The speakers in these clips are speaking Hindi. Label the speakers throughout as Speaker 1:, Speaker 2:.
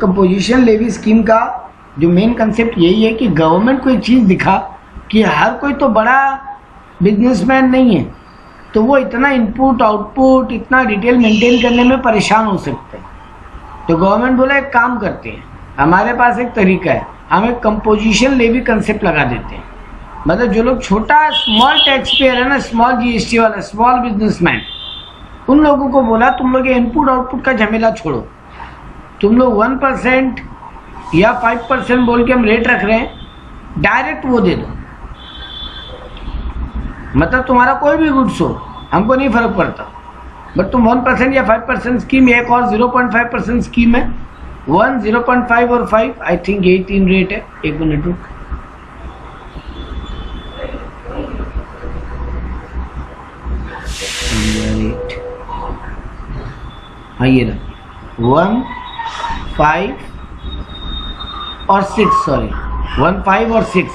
Speaker 1: कंपोजिशन लेवी स्कीम का जो मेन कंसेप्ट यही है कि गवर्नमेंट को एक चीज़ दिखा कि हर कोई तो बड़ा बिजनेसमैन नहीं है, तो वो इतना इनपुट आउटपुट इतना डिटेल मेंटेन करने में परेशान हो सकते हैं। तो गवर्नमेंट बोला एक काम करते हैं, हमारे पास एक तरीका है, हम एक कंपोजिशन लेवी कंसेप्ट लगा देते हैं। मतलब जो लोग छोटा स्मॉल टैक्स पेयर है ना, स्मॉल जीएसटी वाला, स्मॉल बिजनेसमैन, उन लोगों को बोला तुम लोग इनपुट आउटपुट का झमेला छोड़ो, तुम लोग 1% या 5% बोल के हम रेट रख रहे हैं, डायरेक्ट वो दे दो। मतलब तुम्हारा कोई भी गुड्स हो, हमको नहीं फर्क पड़ता, बट तुम 1% या 5% स्कीम, एक और 0.5% स्कीम है, 1, 0.5 और 5, आई थिंक यही 3 रेट है। एक मिनट रुक, हाँ ये रहा 1, 5 और 6, सॉरी 1, 5 और 6,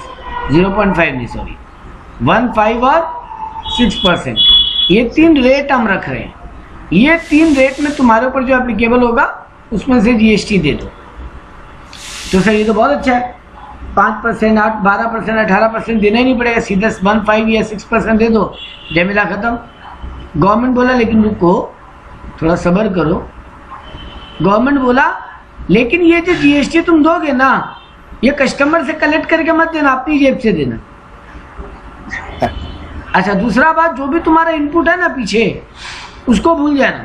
Speaker 1: 0.5 नहीं, सॉरी 1, 5 और 6%, ये 3 रेट हम रख रहे हैं। ये 3 रेट में तुम्हारे ऊपर जो एप्लीकेबल होगा उसमें से जीएसटी दे दो। तो सर ये तो बहुत अच्छा है, 5%, 8, 12%, 18% देना ही नहीं पड़ेगा, सीधा 1, 5 या 6% दे दो, झमेला खत्म। गवर्नमेंट बोला लेकिन रुको, थोड़ा सब्र करो। गवर्नमेंट बोला लेकिन ये जो जीएसटी तुम दोगे ना, ये कस्टमर से कलेक्ट करके मत देना, अपनी जेब से देना। अच्छा, दूसरा बात, जो भी तुम्हारा इनपुट है ना पीछे, उसको भूल जाना,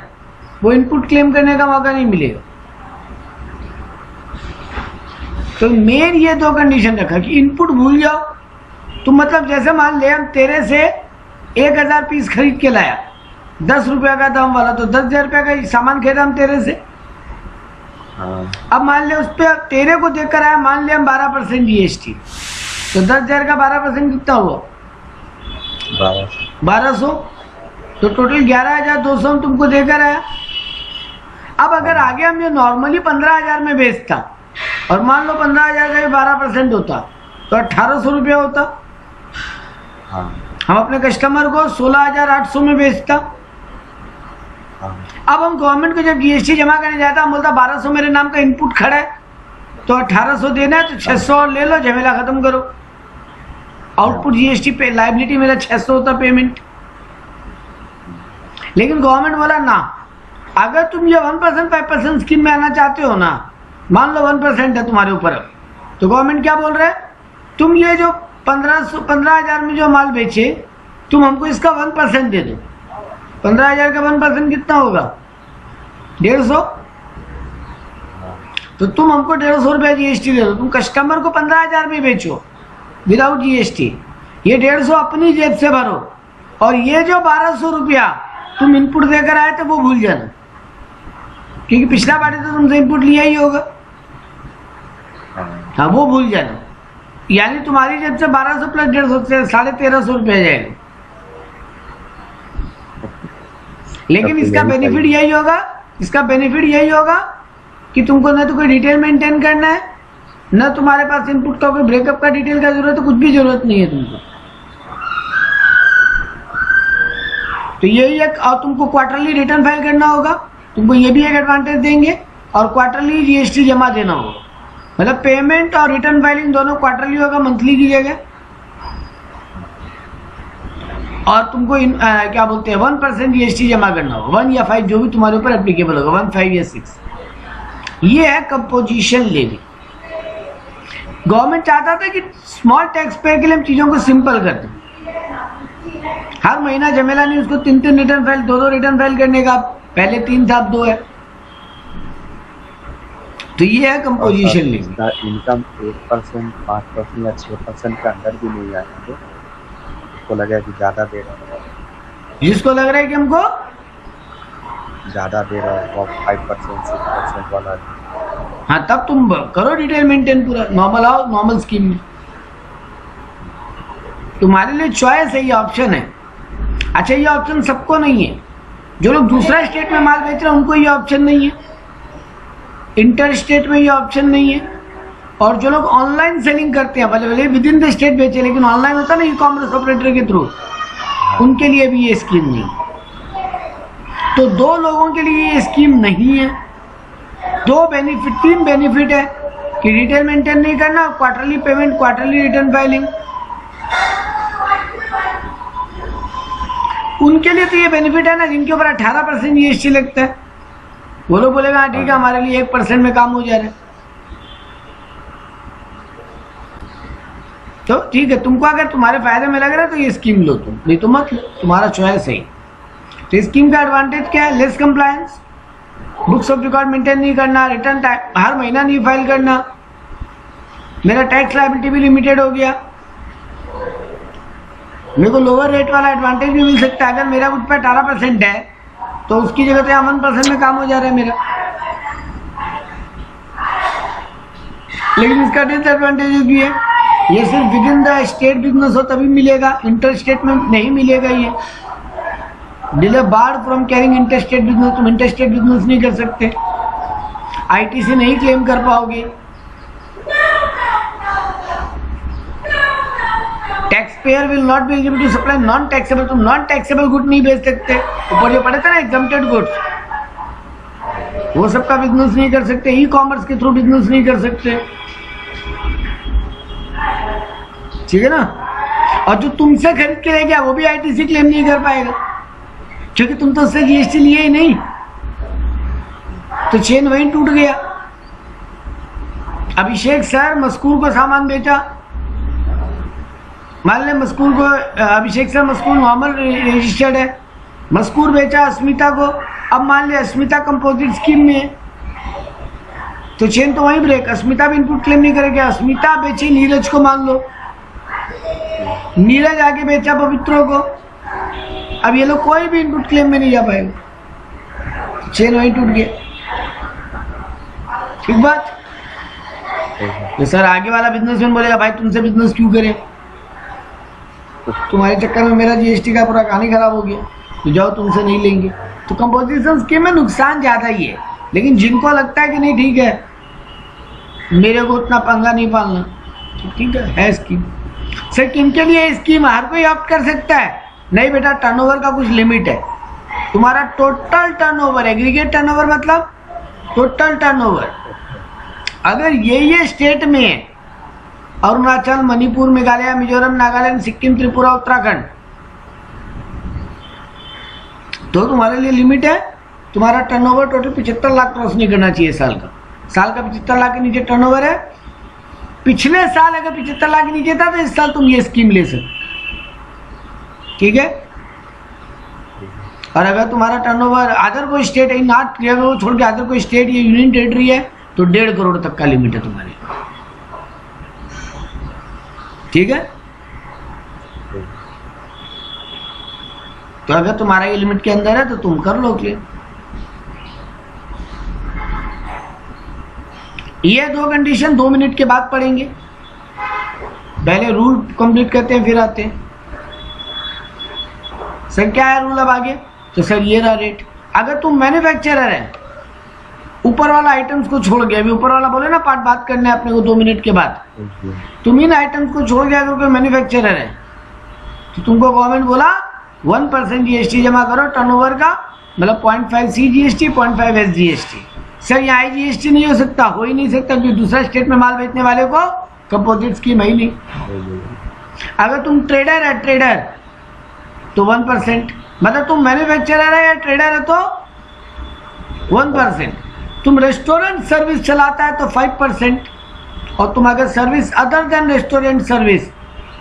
Speaker 1: वो इनपुट क्लेम करने का मौका नहीं मिलेगा। तो मेन ये 2 कंडीशन रखा कि इनपुट भूल जाओ। तुम मतलब जैसे मान ले हम तेरे से 1000 पीस खरीद के लाया, 10 रुपया का दाम वाला, तो 10,000 रुपया का सामान खरीदा हम तेरे से। अब मान ले उस पर तेरे को देकर आया, मान ले हम 12% जीएसटी, तो 10,000 का 12% कितना हुआ? 1200। तो टोटल 11,200 हम तुमको देकर आया। अब अगर आगे हम ये नॉर्मली 15,000 में बेचता और मान लो 15,000 का भी 12% होता, तो 1,800 रुपया होता। हम अपने कस्टमर को 16,800 में बेचता। अब हम गवर्नमेंट को जब जीएसटी जमा करने जाता, हम बोलता 1200 मेरे नाम का इनपुट खड़ा है, तो 1,800 देना है, तो 600 और ले लो, झमेला खत्म करो। आउटपुट जीएसटी पे लायबिलिटी मेरा 600 होता पेमेंट। लेकिन गवर्नमेंट बोला ना, अगर तुम ये 1%, 5% स्कीम में आना चाहते हो ना, मान लो 1% है तुम्हारे ऊपर, तो गवर्नमेंट क्या बोल रहा है, तुम ये जो 15,000 में जो माल बेचे, तुम हमको इसका 1% दे दो। 15,000 का 1% कितना होगा? 150। तो तुम हमको 150 रुपया जीएसटी दे दो, तुम कस्टमर को 15,000 में बेचो विदाउट जीएसटी, ये 150 अपनी जेब से भरो, और ये जो 1200 रुपया तुम इनपुट देकर आए थे वो भूल जाना, क्योंकि पिछला बार तो तुमसे इनपुट लिया ही होगा। हाँ, वो भूल जाना, यानी तुम्हारी जेब से 1200 प्लस 150 से 1350 रुपया जाएगा। लेकिन इसका बेनिफिट यही होगा, इसका बेनिफिट यही होगा कि तुमको ना तो कोई डिटेल मेंटेन करना है, ना तुम्हारे पास इनपुट का कोई ब्रेकअप का डिटेल का जरूरत है, कुछ भी जरूरत नहीं है तुमको। तो यही एक, और तुमको क्वार्टरली रिटर्न फाइल करना होगा, तुमको ये भी एक एडवांटेज देंगे, और क्वार्टरली जीएसटी जमा देना होगा। मतलब पेमेंट और रिटर्न फाइलिंग दोनों क्वार्टरली होगा, मंथली की जगह। और तुमको क्या बोलते हैं 1% जीएसटी जमा करना होगा, 1 या 5 जो भी तुम्हारे ऊपर एप्लीकेबल होगा, 1, 5 या 6। ये है कंपोजिशन लेवी। गवर्नमेंट चाहता था कि स्मॉल टैक्स पेयर के लिए हम चीजों को सिंपल कर दें, हर महीना झमेला नहीं, उसको 3 रिटर्न फाइल, 2 रिटर्न फाइल करने का, पहले 3 था अब 2 है। तो ये है कंपोजिशन लेवी।
Speaker 2: इनकम 1%, 5% या 6% के अंदर भी नहीं आएंगे, उसको लगा कि ज्यादा दे रहा है,
Speaker 1: जिसको लग रहा है कि हमको
Speaker 2: ज्यादा दे रहा है, वो 5%, 6% वाला।
Speaker 1: हाँ, तब तुम करो डिटेल मेंटेन पूरा, नॉर्मल आओ, नॉर्मल स्कीम में तुम्हारे लिए चॉइस है, ये ऑप्शन है। अच्छा, ये ऑप्शन सबको नहीं है, जो लोग दूसरा स्टेट में माल बेच रहे हैं उनको ये ऑप्शन नहीं है, इंटर स्टेट में ये ऑप्शन नहीं है, और जो लोग ऑनलाइन सेलिंग करते हैं, भले विद इन द स्टेट बेचे लेकिन ऑनलाइन होता ना, ई कॉमर्स ऑपरेटर के थ्रू, उनके लिए भी ये स्कीम नहीं। तो 2 लोगों के लिए ये स्कीम नहीं है। तीन बेनिफिट है कि डिटेल मेंटेन नहीं करना, quarterly payment, quarterly return filing. उनके लिए तो ये बेनिफिट है ना जिनके ऊपर 18% जीएसटी लगता है। वो लोग बोलेगा हाँ ठीक है हमारे लिए 1% में काम हो जा रहा है। तो ठीक है, तुमको अगर तुम्हारे फायदे में लग रहा है तो ये स्कीम लो तुम, नहीं तो मत लो, तुम्हारा चॉइस है। तो स्कीम का एडवांटेज क्या है? Less compliance, books of record maintain नहीं करना, रिटर्न हर महीना नहीं फाइल करना, मेरा टैक्स लायबिलिटी भी लिमिटेड हो गया, मेरे को लोअर रेट वाला एडवांटेज भी मिल सकता है। अगर मेरा उस पर 18% है तो उसकी जगह तो यहाँ 1% में काम हो जा रहा है मेरा। लेकिन इसका डिसएडवांटेज भी है, ये सिर्फ within the state business हो तभी मिलेगा, इंटर स्टेट में नहीं मिलेगा। ये debarred from carrying inter state business, तुम इंटर स्टेट बिजनेस नहीं कर सकते, आईटीसी नहीं क्लेम कर पाओगे, taxpayer will not be eligible to supply non taxable, तुम नॉन टैक्सेबल गुड नहीं बेच सकते। ऊपर जो पढ़े थे ना एग्जम्प्टेड गुड्स, वो सबका बिजनेस नहीं कर सकते, ई कॉमर्स के थ्रू बिजनेस नहीं कर सकते, ठीक है ना। और जो तुमसे खरीद के ले गया वो भी आईटीसी क्लेम नहीं कर पाएगा क्योंकि तुम तो उससे जीएसटी लिए ही नहीं, तो चेन वहीं टूट गया। अभिषेक सर मस्कूर को सामान बेचा, मान लें मस्कूर को, अभिषेक सर मस्कूर नॉर्मल रजिस्टर्ड है, मस्कूर बेचा अस्मिता को, अब मान लिया अस्मिता कंपोजिट स्कीम में है तो चेन तो वहीं ब्रेक, अस्मिता भी इनपुट क्लेम नहीं करेगी। अस्मिता बेची नीरज को, मान लो नीरज आगे बेचा पवित्रों को, अब ये लोग कोई भी इनपुट क्लेम में नहीं जा पाएगा, चेन वहीं टूट गया। ठीक बात। तो सर आगे वाला बिजनेसमैन बोलेगा भाई तुमसे बिजनेस क्यों करें, तुम्हारे चक्कर में मेरा जीएसटी का पूरा कहानी खराब हो गया, तो जाओ तुमसे नहीं लेंगे। तो कंपोजिशन स्कीम में नुकसान ज्यादा ही है, लेकिन जिनको लगता है कि नहीं ठीक है मेरे को उतना पंगा नहीं पालना, तो ठीक है स्कीम। सर किन के लिए स्कीम हर कोई ऑप्ट कर सकता है? नहीं बेटा, टर्नओवर का कुछ लिमिट है, तुम्हारा टोटल टर्नओवर, एग्रीगेट टर्नओवर मतलब टोटल टर्नओवर, अगर ये स्टेट में है, अरुणाचल, मणिपुर, मेघालय, मिजोरम, नागालैंड, सिक्किम, त्रिपुरा, उत्तराखंड, तो तुम्हारे लिए लिमिट है, तुम्हारा टर्नओवर टोटल 75 लाख क्रॉस नहीं करना चाहिए साल का। साल का 75 लाख के नीचे टर्नओवर है, पिछले साल अगर 75 लाख के नीचे था तो इस साल तुम ये स्कीम ले सकते, ठीक है। और अगर तुम्हारा टर्नओवर अदर कोई स्टेट है, नॉट क्लियर छोड़ के अदर कोई स्टेट या यूनियन टेरिटरी है तो 1.5 करोड़ तक का लिमिट है तुम्हारे, ठीक है। तो अगर तुम्हारा ये लिमिट के अंदर है तो तुम कर लो क्लेम। ये 2 कंडीशन 2 मिनट के बाद पढ़ेंगे, पहले रूल कंप्लीट करते हैं फिर आते हैं। सर क्या है रूल अब आगे? तो सर ये रहा रेट। अगर तुम मैन्युफैक्चरर है, ऊपर वाला आइटम्स को छोड़ गया, अभी ऊपर वाला बोले ना पार्ट बात करने अपने को 2 मिनट के बाद, तुम इन आइटम्स को छोड़ गया अगर कोई मैन्युफैक्चरर है तो तुमको गवर्नमेंट बोला 1% जीएसटी जमा करो टर्नओवर का, मतलब 0.5 C GST, 0.5 S GST. Sir यहाँ जीएसटी नहीं हो सकता, हो ही नहीं सकता क्योंकि दूसरा स्टेट में माल बेचने वाले को कंपोजिट स्कीम है ही नहीं। अगर तुम ट्रेडर है, ट्रेडर तो 1%, मतलब तुम मैन्युफैक्चरर है या ट्रेडर है तो 1%, तुम रेस्टोरेंट सर्विस चलाता है तो 5%, और तुम अगर service other than restaurant service,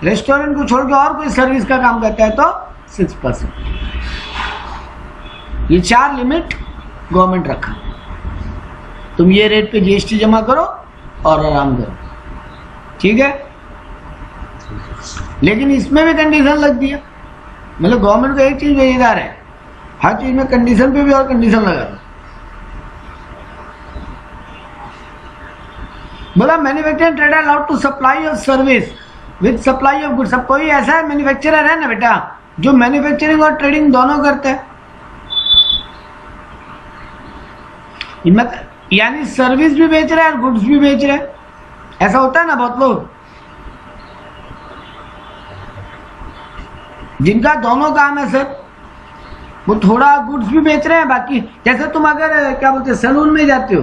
Speaker 1: restaurant को छोड़ के और कोई सर्विस का काम करता है तो 6%। ये 4 लिमिट गवर्नमेंट रखा, तुम ये रेट पे जीएसटी जमा करो और आराम करो, ठीक है। लेकिन इसमें भी कंडीशन लग दिया, मतलब गवर्नमेंट को एक चीज बेचदार है, हर चीज में कंडीशन पे भी और कंडीशन लगा दो। बोला manufacturing trader allowed to supply of service with supply of goods. अब कोई ऐसा है मैन्युफैक्चरर है ना बेटा जो मैन्युफैक्चरिंग और ट्रेडिंग दोनों करता है, यानी सर्विस भी बेच रहा है और गुड्स भी बेच रहा है, ऐसा होता है ना बहुत लोग जिनका दोनों काम है सर, वो थोड़ा गुड्स भी बेच रहे हैं, बाकी जैसे तुम अगर क्या बोलते हैं सैलून में जाते हो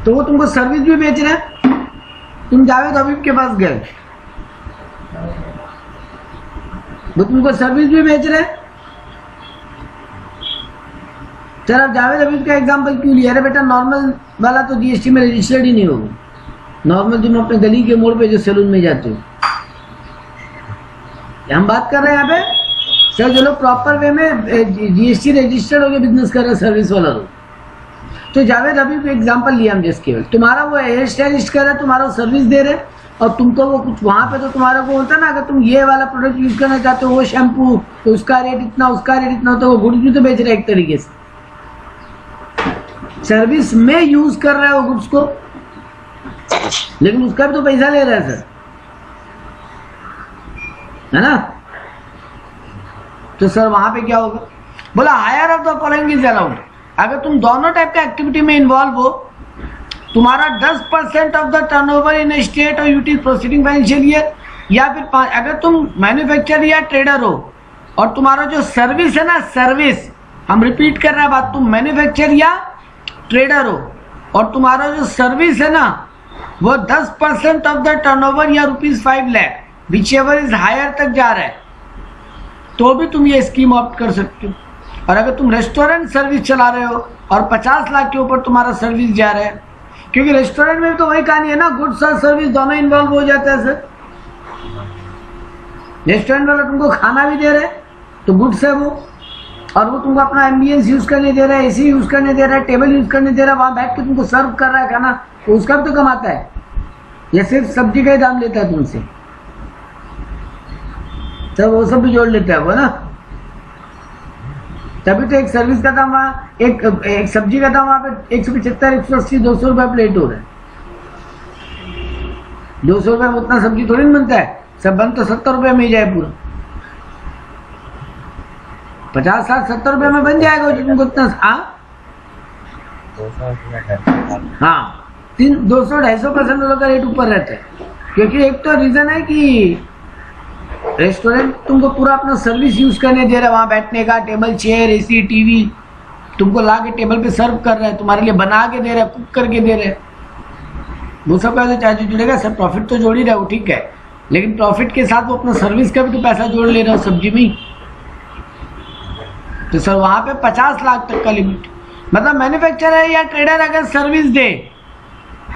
Speaker 1: तो वो तुमको सर्विस भी बेच रहे हैं। तुम जावेद हबीब के पास गए, वो तुमको सर्विस भी बेच रहे हैं। सर आप जावेद हबीब का एग्जांपल क्यों लिया? अरे बेटा नॉर्मल वाला तो जीएसटी में रजिस्टर्ड ही नहीं होगा। नॉर्मल तुम अपने गली के मोड़ पे जो सैलून में जाते हो, हम बात कर रहे हैं यहाँ पे सर जो लोग प्रॉपर वे में जीएसटी रजिस्टर्ड होकर बिजनेस कर रहे हैं, सर्विस वाला लोग। तो जावेद हबीब का एग्जांपल लिया हम जस्ट केवल। तुम्हारा वो हेयर स्टाइलिस्ट कर रहे हैं, तुम्हारा सर्विस दे रहे हैं, और तुमको वो कुछ वहां पे तो तुम्हारा को होता है ना, अगर तुम ये वाला प्रोडक्ट यूज करना चाहते हो, वो शैम्पू तो उसका रेट इतना, उसका रेट इतना, तो वो गुड्स भी तो बेच रहे हैं एक तरीके से, सर्विस में यूज कर रहा है वो गुड्स को, लेकिन उसका भी तो पैसा ले रहा है सर, है ना। तो सर वहां पे क्या होगा? बोला higher of the following is allowed. अगर तुम दोनों टाइप का एक्टिविटी में इन्वॉल्व हो, तुम्हारा 10% of the turnover in state और यूटी प्रोसीडिंग फाइनेंशियल ईयर, या फिर अगर तुम मैन्युफैक्चरर या ट्रेडर हो और तुम्हारा जो सर्विस है ना, सर्विस, हम रिपीट कर रहे हैं बात, तुम मैन्युफैक्चरर या ट्रेडर हो और तुम्हारा जो सर्विस है ना वो 10% ऑफ द टर्नओवर या ₹5 lakh whichever is higher तक जा रहा है, तो भी तुम ये स्कीम ऑप्ट कर सकते हो। और अगर तुम रेस्टोरेंट सर्विस चला रहे हो और 50 लाख के ऊपर तुम्हारा सर्विस जा रहा है, क्योंकि रेस्टोरेंट में भी तो वही कहानी है ना, गुड्स और सर्विस दोनों इन्वॉल्व हो जाता है सर। रेस्टोरेंट वाला तुमको खाना भी दे रहे हैं तो गुड्स है वो, और वो तुमको अपना एम्बियंस यूज करने दे रहा है, एसी यूज करने दे रहा है, टेबल यूज करने दे रहा है, वहां बैठ के तुमको सर्व कर रहा है खाना, तो उसका भी तो कमाता है। ये सिर्फ सब्जी का ही दाम लेता है तुमसे, तो वो सब भी जोड़ लेता है वो ना। तभी तो एक सर्विस का दाम वहाँ, एक सब्जी का दाम वहाँ पे 175, 180, 200 रुपये प्लेट हो रहा है। 200 रुपये में उतना सब्जी थोड़ी नहीं बनता है, सब बन तो 70 रुपये में ही जाए पूरा, 50, 60, 70 रुपये में बन जाएगा तुमको उतना। हाँ 200-250% वालों का रेट ऊपर रहता है, क्योंकि एक तो रीजन है कि रेस्टोरेंट तुमको पूरा अपना सर्विस यूज करने दे रहा है, वहां बैठने का, टेबल, चेयर, एसी, टीवी तुमको ला के टेबल पे सर्व कर रहा है, तुम्हारे लिए बना के दे रहा है, कुक करके दे रहा है, वो सब पैसा चार्ज जुड़ेगा। सब प्रॉफिट तो जोड़ ही रहा है वो, ठीक है, लेकिन प्रॉफिट के साथ वो अपना सर्विस का भी तो पैसा जोड़ ले रहा है सब्जी में। तो सर वहां पे 50 लाख तक का लिमिट, मतलब मैन्युफैक्चरर या ट्रेडर अगर सर्विस दे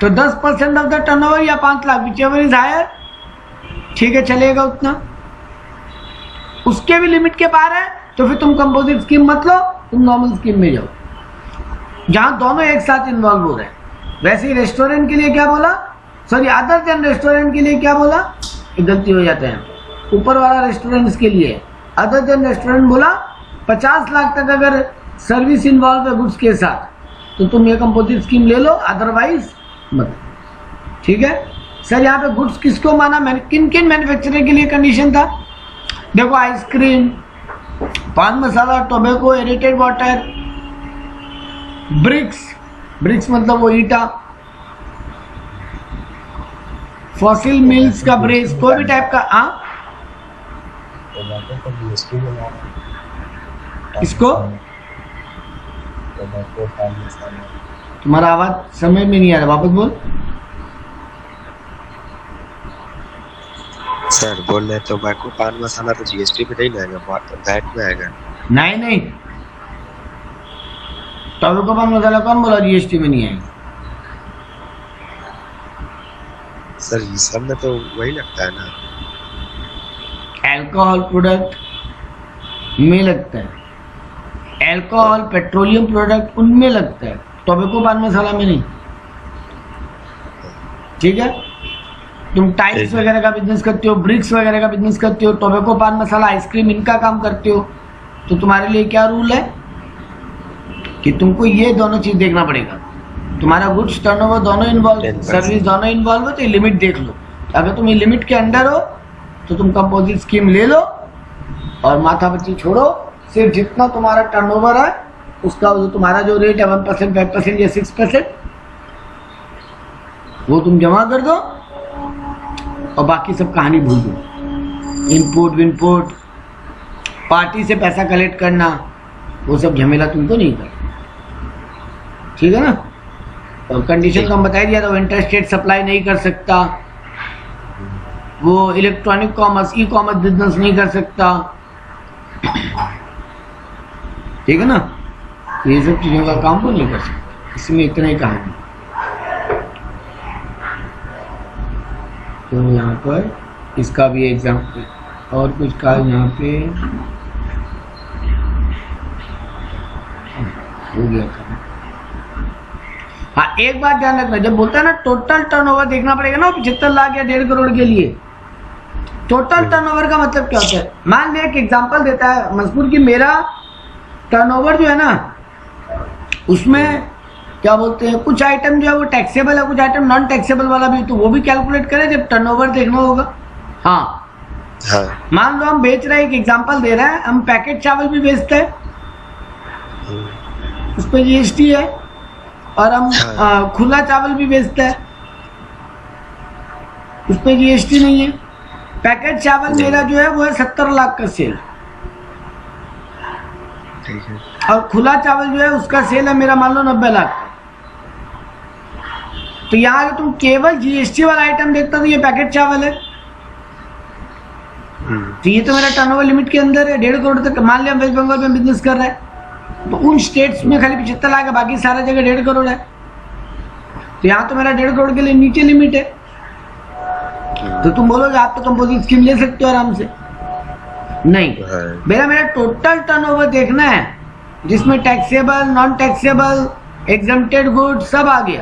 Speaker 1: तो 10% ऑफ द टर्नओवर या 5 lakh whichever is higher, ठीक है, चलेगा उतना। उसके भी लिमिट के पार है तो फिर तुम कंपोजिट स्कीम मत लो, तुम नॉर्मल स्कीम में जाओ जहां दोनों एक साथ इन्वॉल्व हो रहे हैं। वैसे ही रेस्टोरेंट के लिए क्या बोला, सॉरी अदर देन रेस्टोरेंट के लिए क्या बोला, गलती हो जाता है, ऊपर वाला रेस्टोरेंट के लिए, अदर देन रेस्टोरेंट बोला 50 लाख तक अगर सर्विस इन्वॉल्व है गुड्स के साथ तो तुम ये कंपोजिट स्कीम ले लो, अदरवाइज मत। ठीक है सर, यहाँ पे गुड्स किसको माना, किन किन मैन्युफैक्चरर के लिए कंडीशन था? देखो आइसक्रीम, पान मसाला, टोबैको, एरेटेड वाटर, ब्रिक्स मतलब वो ईटा, फॉसिल मिल्स का ब्रेस, कोई भी टाइप का। हाँ इसको तुम्हारा आवाज समझ में नहीं आ रहा, वापस बोल।
Speaker 2: सर बोल रहे टोबैको, पान मसाला तो जीएसटी में नहीं आएगा, वैट में आएगा।
Speaker 1: नहीं, टोबैको पान मसाला कौन बोला जीएसटी में नहीं आएगा?
Speaker 2: सर ये सब में तो वही लगता है ना,
Speaker 1: अल्कोहल प्रोडक्ट में लगता है, अल्कोहल पेट्रोलियम प्रोडक्ट उनमें लगता है, टोबैको पान मसाला में नहीं। ठीक है, तुम टाइल्स वगैरह का बिजनेस करते हो, ब्रिक्स वगैरह का बिजनेस करते हो, टोबैको पान मसाला, आइसक्रीम, इनका काम करते हो, तो तुम्हारे लिए क्या रूल है कि तुमको ये दोनों चीज देखना पड़ेगा, तुम्हारा गुड्स टर्नओवर दोनों इन्वॉल्व, सर्विस दोनों इन्वॉल्व हो, तो ये लिमिट देख लो। अगर तुम ये लिमिट के अंडर हो तो तुम कंपोजिट स्कीम ले लो और माथापच्ची छोड़ो, सिर्फ जितना तुम्हारा टर्नओवर है उसका जो तुम्हारा जो रेट है 1%, 5% या 6% वो तुम जमा कर दो और बाकी सब कहानी भूल दो। इनपुट विनपुट, पार्टी से पैसा कलेक्ट करना, वो सब झमेला तुमको नहीं करना। ठीक है ना, कंडीशन तो हम बता ही दिया था, वो इंटरस्टेट सप्लाई नहीं कर सकता, वो electronic commerce e commerce business नहीं कर सकता, ठीक है ना। ये सब चीजों का काम वो नहीं कर सकता, इसमें इतना ही कहा। तो यहाँ पर इसका भी एग्जाम्पल और कुछ कहा यहाँ पे हो गया काम। हाँ एक बात ध्यान रखना, जब बोलता है ना टोटल टर्नओवर देखना पड़ेगा ना 75 लाख या 1.5 करोड़ के लिए। टोटल टर्नओवर का मतलब क्या होता है? मान लिया एक एग्जांपल देता है मजबूर कि मेरा टर्नओवर जो है ना उसमें क्या बोलते हैं, कुछ आइटम जो है वो टैक्सेबल है, कुछ आइटम नॉन टैक्सेबल वाला भी, तो वो भी कैलकुलेट करें जब टर्नओवर देखना होगा। हाँ मान लो हम बेच रहे हैं, एक एग्जांपल दे रहे हैं, हम पैकेट चावल भी बेचते हैं, उस पर जीएसटी है, और हम खुला चावल भी बेचते हैं, उस पर जीएसटी नहीं है। पैकेट चावल मेरा जो है वो है 70 लाख का सेल, और खुला चावल जो है उसका सेल है मेरा मान लो 90 लाख। तो यहाँ अगर तुम केवल जीएसटी वाला आइटम देखता तो ये पैकेट चावल है, तो ये तो मेरा टर्नओवर लिमिट के अंदर है, 1.5 करोड़ तक। मान लिया हम वेस्ट बंगाल में बिजनेस कर रहे हैं, तो उन स्टेट्स में खाली 75 लाख है, बाकी सारा जगह 1.5 करोड़ है, तो यहाँ तो मेरा 1.5 करोड़ के लिए नीचे लिमिट है। तो तुम बोलोगे आप तो कंपोजिट स्कीम ले सकते हो आराम से, नहीं, मेरा टोटल टर्नओवर देखना है जिसमें taxable, non taxable, exempted good सब आ गया,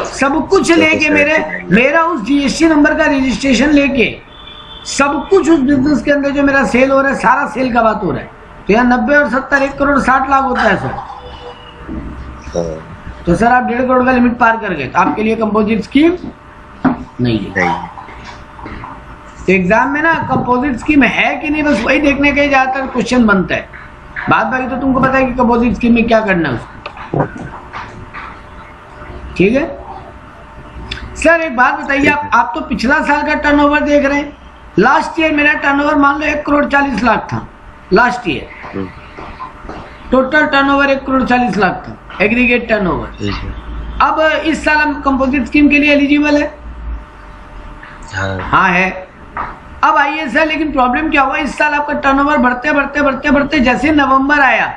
Speaker 1: सब कुछ लेके मेरा उस जीएसटी नंबर का रजिस्ट्रेशन लेके सब कुछ उस बिजनेस के अंदर जो मेरा सेल हो रहा है, सारा सेल का बात हो रहा है। तो यहाँ 90 और 70 1 करोड़ 60 लाख होता है सर। तो सर आप 1.5 करोड़ का लिमिट पार कर गए, तो आपके लिए कंपोजिट स्कीम नहीं है। तो एग्जाम में ना कंपोजिट स्कीम है कि नहीं, बस वही देखने का ही ज्यादातर क्वेश्चन बनता है। बात बाकी तो तुमको पता है कि कंपोजिट स्कीम में क्या करना है उसको, ठीक है। सर एक बात बताइए, आप तो पिछला साल का टर्नओवर देख रहे हैं। लास्ट ईयर मेरा टर्नओवर मान लो 1 करोड़ 40 लाख था last year, total turnover 1 crore 40 lakh था, एग्रीगेट टर्नओवर। अब इस साल हम कंपोजिट स्कीम के लिए एलिजिबल है? हाँ है। अब आइए सर, लेकिन प्रॉब्लम क्या हुआ, इस साल आपका टर्नओवर बढ़ते बढ़ते बढ़ते बढ़ते जैसे नवंबर आया,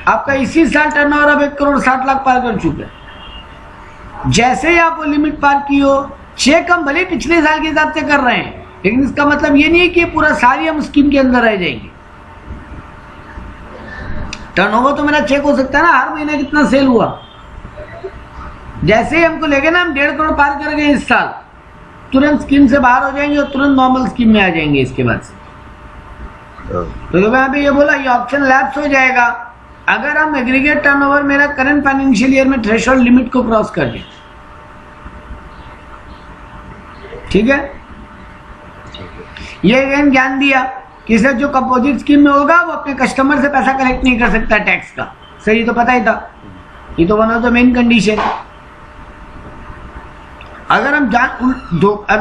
Speaker 1: आपका इसी साल टर्नओवर अब 1 करोड़ 60 लाख पार कर चुका है। जैसे ही आप वो लिमिट पार की हो, चेक हम भले पिछले साल के हिसाब से कर रहे हैं, लेकिन इसका मतलब ये नहीं है कि पूरा सारी हम स्कीम के अंदर रह जाएंगे। टर्नओवर तो मेरा चेक हो सकता है ना, हर महीने कितना सेल हुआ। जैसे ही हमको लेके ना हम 1.5 करोड़ पार कर गए इस साल, तुरंत स्कीम से बाहर हो जाएंगे और तुरंत नॉर्मल स्कीम में आ जाएंगे इसके बाद से। तो यहाँ पे ये बोला ये ऑप्शन लैप्स हो जाएगा अगर हम एग्रीगेट टर्नओवर मेरा करंट फाइनेंशियल ईयर में थ्रेशोल्ड लिमिट को क्रॉस कर दें, ठीक है। ये अगेन ज्ञान दिया कि सर जो कंपोजिट स्कीम में होगा वो अपने कस्टमर से पैसा कलेक्ट नहीं कर सकता टैक्स का, सर ये तो पता ही था, ये तो one of the main condition. अगर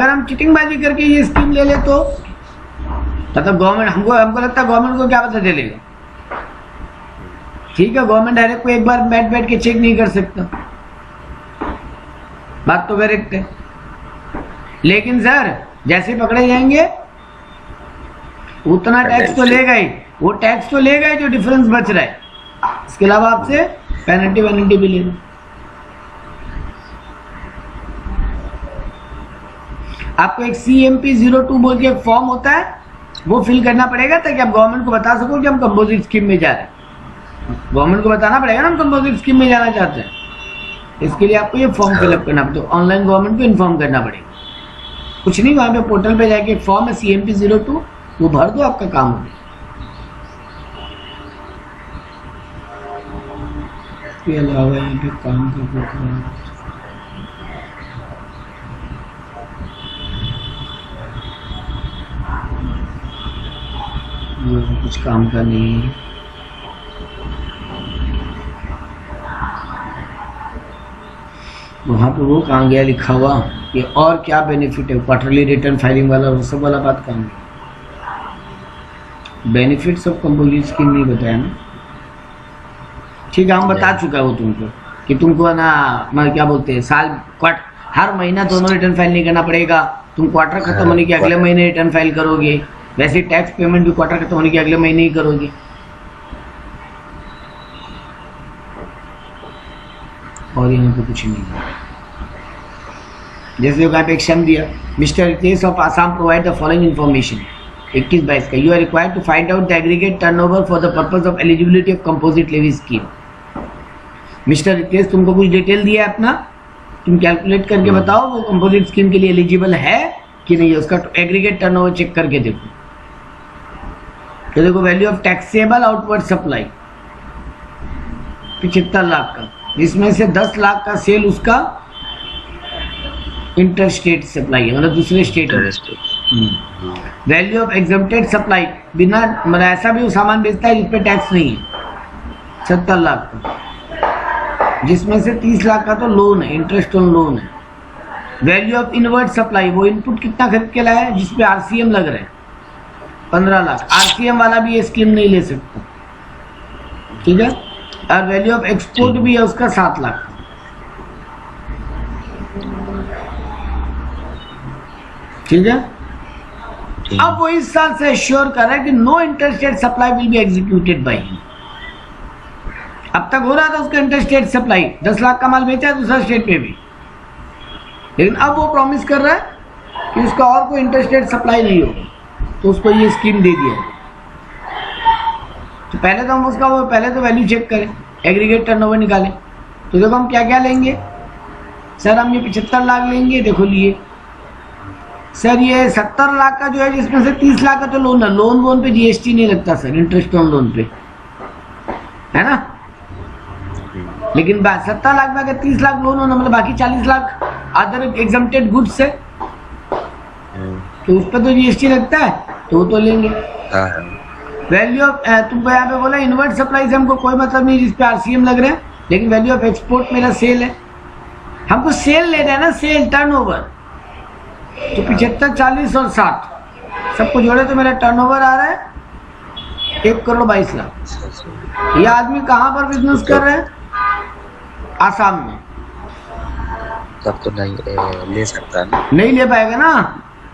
Speaker 1: हम चिटिंगबाजी करके ये स्कीम ले ले तो मतलब गवर्नमेंट हमको लगता है गवर्नमेंट को क्या पता चलेगा, ठीक है। गवर्नमेंट डायरेक्ट को एक बार बैठ के चेक नहीं कर सकता, बात तो करेक्ट है। लेकिन सर जैसे पकड़े जाएंगे उतना टैक्स तो लेगा ही, वो टैक्स तो लेगा ही जो डिफरेंस बच रहा है, इसके अलावा आपसे पेनल्टी भी लेगा। आपको एक CMP-02 बोल के एक फॉर्म होता है, वो फिल करना पड़ेगा ताकि आप गवर्नमेंट को बता सको कि हम कंपोजिट स्कीम में जा रहे हैं। गवर्नमेंट को बताना पड़ेगा ना हम कंपोजिट स्कीम में जाना चाहते हैं, इसके लिए आपको ये फॉर्म फिलअप करना पड़ेगा, तो ऑनलाइन गवर्नमेंट को इन्फॉर्म करना पड़ेगा। कुछ नहीं, वहाँ पे पोर्टल पे जाके एक फॉर्म है CMP-02, वो भर दो, आपका काम हो गया। इसके अलावा यहाँ पे काम का कुछ काम का नहीं है। वहाँ पे वो कहाँ गया लिखा हुआ कि और क्या बेनिफिट है, क्वार्टरली रिटर्न फाइलिंग वाला वो सब वाला बात कहाँ गया। बेनिफिट्स ऑफ कंपोजिट स्कीम नहीं बताया ना, ठीक है हम बता चुका है वो तुमको। कि तुमको ना मतलब क्या बोलते हैं हर महीना दोनों रिटर्न फाइल नहीं करना पड़ेगा, तुम क्वार्टर खत्म होने के अगले महीने रिटर्न फाइल करोगे, वैसे टैक्स पेमेंट भी क्वार्टर खत्म होने के अगले महीने ही करोगे। और यहाँ पे कुछ नहीं है। जैसे यहाँ पे एक शब्द दिया, mister Ritesh of Assam provide the following information 21-22 का, you are required to find out the aggregate turnover for the purpose of eligibility of composite levy scheme. Mister Ritesh तुमको कुछ डिटेल दिया है अपना, तुम कैलकुलेट करके बताओ वो कंपोजिट स्कीम के लिए एलिजिबल है कि नहीं, उसका एग्रीगेट टर्नओवर चेक करके देखो। तो देखो value of taxable outward supply 75 lakh का, जिसमें से 10 लाख का सेल उसका इंटर स्टेट सप्लाई है, मतलब दूसरे स्टेट है। वैल्यू ऑफ एग्जम्प्टेड सप्लाई, बिना मतलब ऐसा भी वो सामान बेचता है जिसपे टैक्स नहीं है, 70 लाख का, जिसमें से 30 लाख का तो लोन है, इंटरेस्ट ऑन लोन है। वैल्यू ऑफ इनवर्ट सप्लाई, वो इनपुट कितना खरीद के लाया है जिसपे आरसीएम लग रहा है, 15 लाख। आरसीएम वाला भी ये स्कीम नहीं ले सकता, ठीक है। और वैल्यू ऑफ एक्सपोर्ट भी है उसका 7 लाख, ठीक है। अब वो इस साल से एश्योर कर रहा है कि no interstate supply will be executed by him. अब तक हो रहा था उसका इंटरस्टेट सप्लाई, 10 लाख का माल बेचा है दूसरा स्टेट पे भी, लेकिन अब वो प्रॉमिस कर रहा है कि उसका और कोई इंटरस्टेट सप्लाई नहीं होगा, तो उसको ये स्कीम दे दिया। तो पहले तो हम उसका वो पहले तो वैल्यू चेक करें, एग्रीगेट टर्नओवर निकालें। तो देखो हम क्या क्या लेंगे सर, हम ये 75 लाख लेंगे, देखो लिए सर ये 70 लाख का जो है, जिसमें से 30 लाख का तो लोन है, लोन पे जीएसटी नहीं लगता सर, इंटरेस्ट ऑन लोन पे, है ना। लेकिन 70 लाख में अगर 30 लाख लोन होना, मतलब बाकी 40 लाख अदर एग्जम्प्टेड गुड्स है, तो उस पर तो जीएसटी लगता है, तो वो तो लेंगे। वैल्यू ऑफ तुमको यहाँ पे बोला इनवर्ट सप्लाई से हमको कोई मतलब नहीं जिसपे आरसीएम लग रहे हैं, लेकिन वैल्यू ऑफ एक्सपोर्ट मेरा सेल है, हमको सेल लेना है ना, सेल टर्नओवर। तो 75, 40 और 60 सबको जोड़े तो मेरा टर्नओवर आ रहा है 1,22 लाख। ये आदमी कहाँ पर बिजनेस कर रहे हैं? आसाम में।
Speaker 2: तब तो नहीं ले सकता है ना?
Speaker 1: नहीं ले पाएगा ना?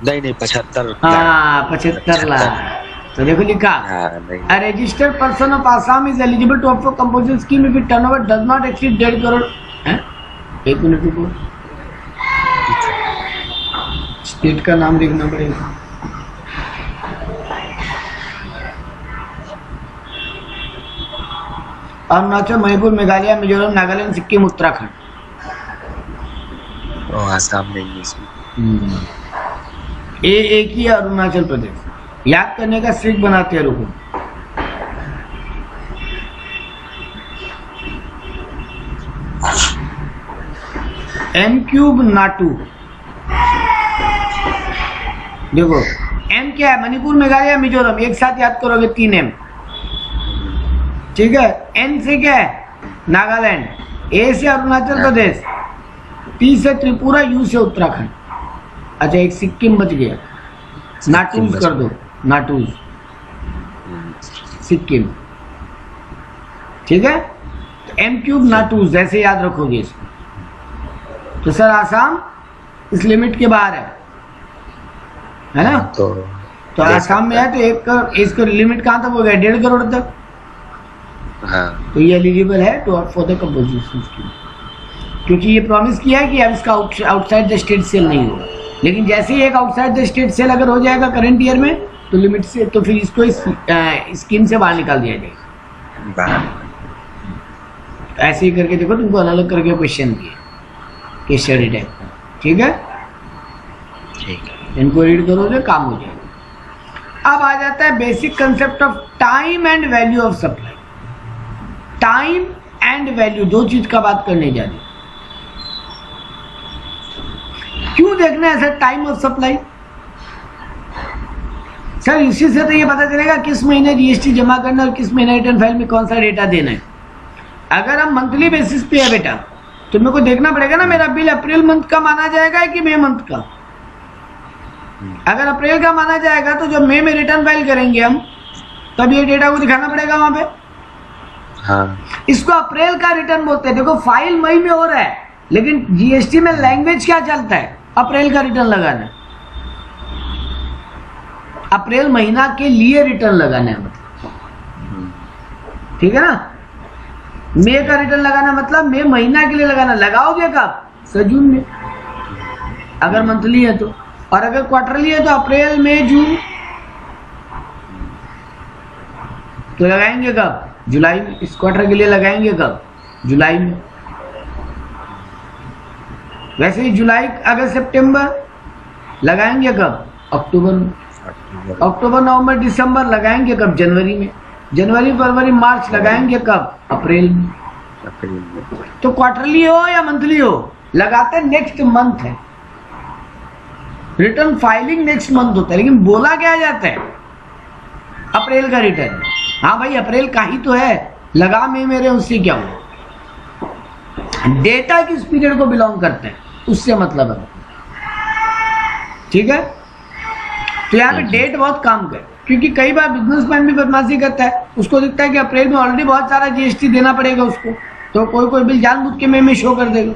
Speaker 2: नहीं 75।
Speaker 1: हाँ 75 लाख। तो देखो लिखा, a registered person of Assam is eligible to opt for composite scheme if its turnover does not exceed 1.5 crore. एक मिनट रुको, स्टेट का नाम देखना पड़ेगा। अरुणाचल, मणिपुर, मेघालय, मिजोरम, नागालैंड, सिक्किम, उत्तराखंड।
Speaker 2: आसाम नहीं है इसमें।
Speaker 1: एक ही अरुणाचल प्रदेश। याद करने का ट्रिक बनाते हैं, रुको। एम क्यूब नाटू, देखो एम क्या है? मणिपुर, मेघालय, मिजोरम, एक साथ याद करोगे 3 एम, ठीक है। एन से क्या है? नागालैंड, ए से अरुणाचल प्रदेश, टी से त्रिपुरा, यू से उत्तराखंड। अच्छा एक सिक्किम बच गया, नाटूज कर दो, नाटूज सिक्किम, ठीक है। तो एम क्यूब नाटूज ऐसे याद रखोगे इसको। तो सर आसाम इस लिमिट के बाहर है ना? तो आसाम में है तो इसको लिमिट कहाँ तक हो गया? 1.5 करोड़ तक।
Speaker 2: हाँ।
Speaker 1: तो ये एलिजिबल है to for the composition scheme, क्योंकि ये प्रॉमिस किया है कि अब इसका आउटसाइड द स्टेट सेल नहीं होगा। लेकिन जैसे ही एक आउटसाइड द स्टेट सेल अगर हो जाएगा करंट ईयर में, तो लिमिट से, तो फिर इसको इस स्कीम से बाहर निकाल दिया जाएगा। ऐसे ही करके देखो, तुमको अलग अलग करके क्वेश्चन दिए केस स्टडी टाइप का, ठीक है। इनको रीड करोगे काम हो जाएगा। अब आ जाता है basic concept of time and value of supply. Time and value दो चीज का बात करने जा रही। क्यों देखना है sir time of supply? Sir इसी से तो ये पता चलेगा किस महीने जीएसटी जमा करना और किस महीने रिटर्न फाइल में कौन सा डेटा देना है। अगर हम मंथली बेसिस पे है बेटा, तो मेरे को देखना पड़ेगा ना मेरा बिल अप्रैल मंथ का माना जाएगा कि मई मंथ का। अगर अप्रैल का माना जाएगा तो जब मई में रिटर्न फाइल करेंगे हम, तब ये डेटा को दिखाना पड़ेगा वहां पे।
Speaker 2: हाँ
Speaker 1: इसको अप्रैल का रिटर्न बोलते हैं। देखो फाइल मई में हो रहा है, लेकिन जीएसटी में लैंग्वेज क्या चलता है? अप्रैल का रिटर्न लगाना है, अप्रैल महीना के लिए रिटर्न लगाना है, मतलब ठीक है ना। मई का रिटर्न लगाना मतलब मई महीना के लिए लगाना। लगाओगे कब? सर जून में, अगर मंथली है तो, और अगर क्वार्टरली है तो अप्रैल मई जून। तो लगाएंगे कब? जुलाई में। इस क्वार्टर के लिए लगाएंगे कब? जुलाई में। वैसे ही जुलाई अगस्त सितंबर लगाएंगे कब? अक्टूबर में। अक्टूबर नवंबर दिसंबर लगाएंगे कब? जनवरी में। जनवरी फरवरी मार्च लगाएंगे कब? अप्रैल में। तो क्वार्टरली हो या मंथली हो, लगाते नेक्स्ट मंथ है, रिटर्न फाइलिंग नेक्स्ट मंथ होता है, लेकिन बोला क्या जाता है? अप्रैल का रिटर्न। हाँ भाई अप्रैल का ही तो है, लगा में मेरे, उससे क्या हुआ? डेटा किस पीरियड को बिलोंग करते हैं उससे मतलब है, ठीक है। तो यहाँ पे डेट बहुत काम कर, क्योंकि कई बार बिजनेसमैन भी बदमाशी करता है, उसको दिखता है कि अप्रैल में ऑलरेडी बहुत सारा जीएसटी देना पड़ेगा उसको, तो कोई बिल जानबूझ के मई में शो कर देगा।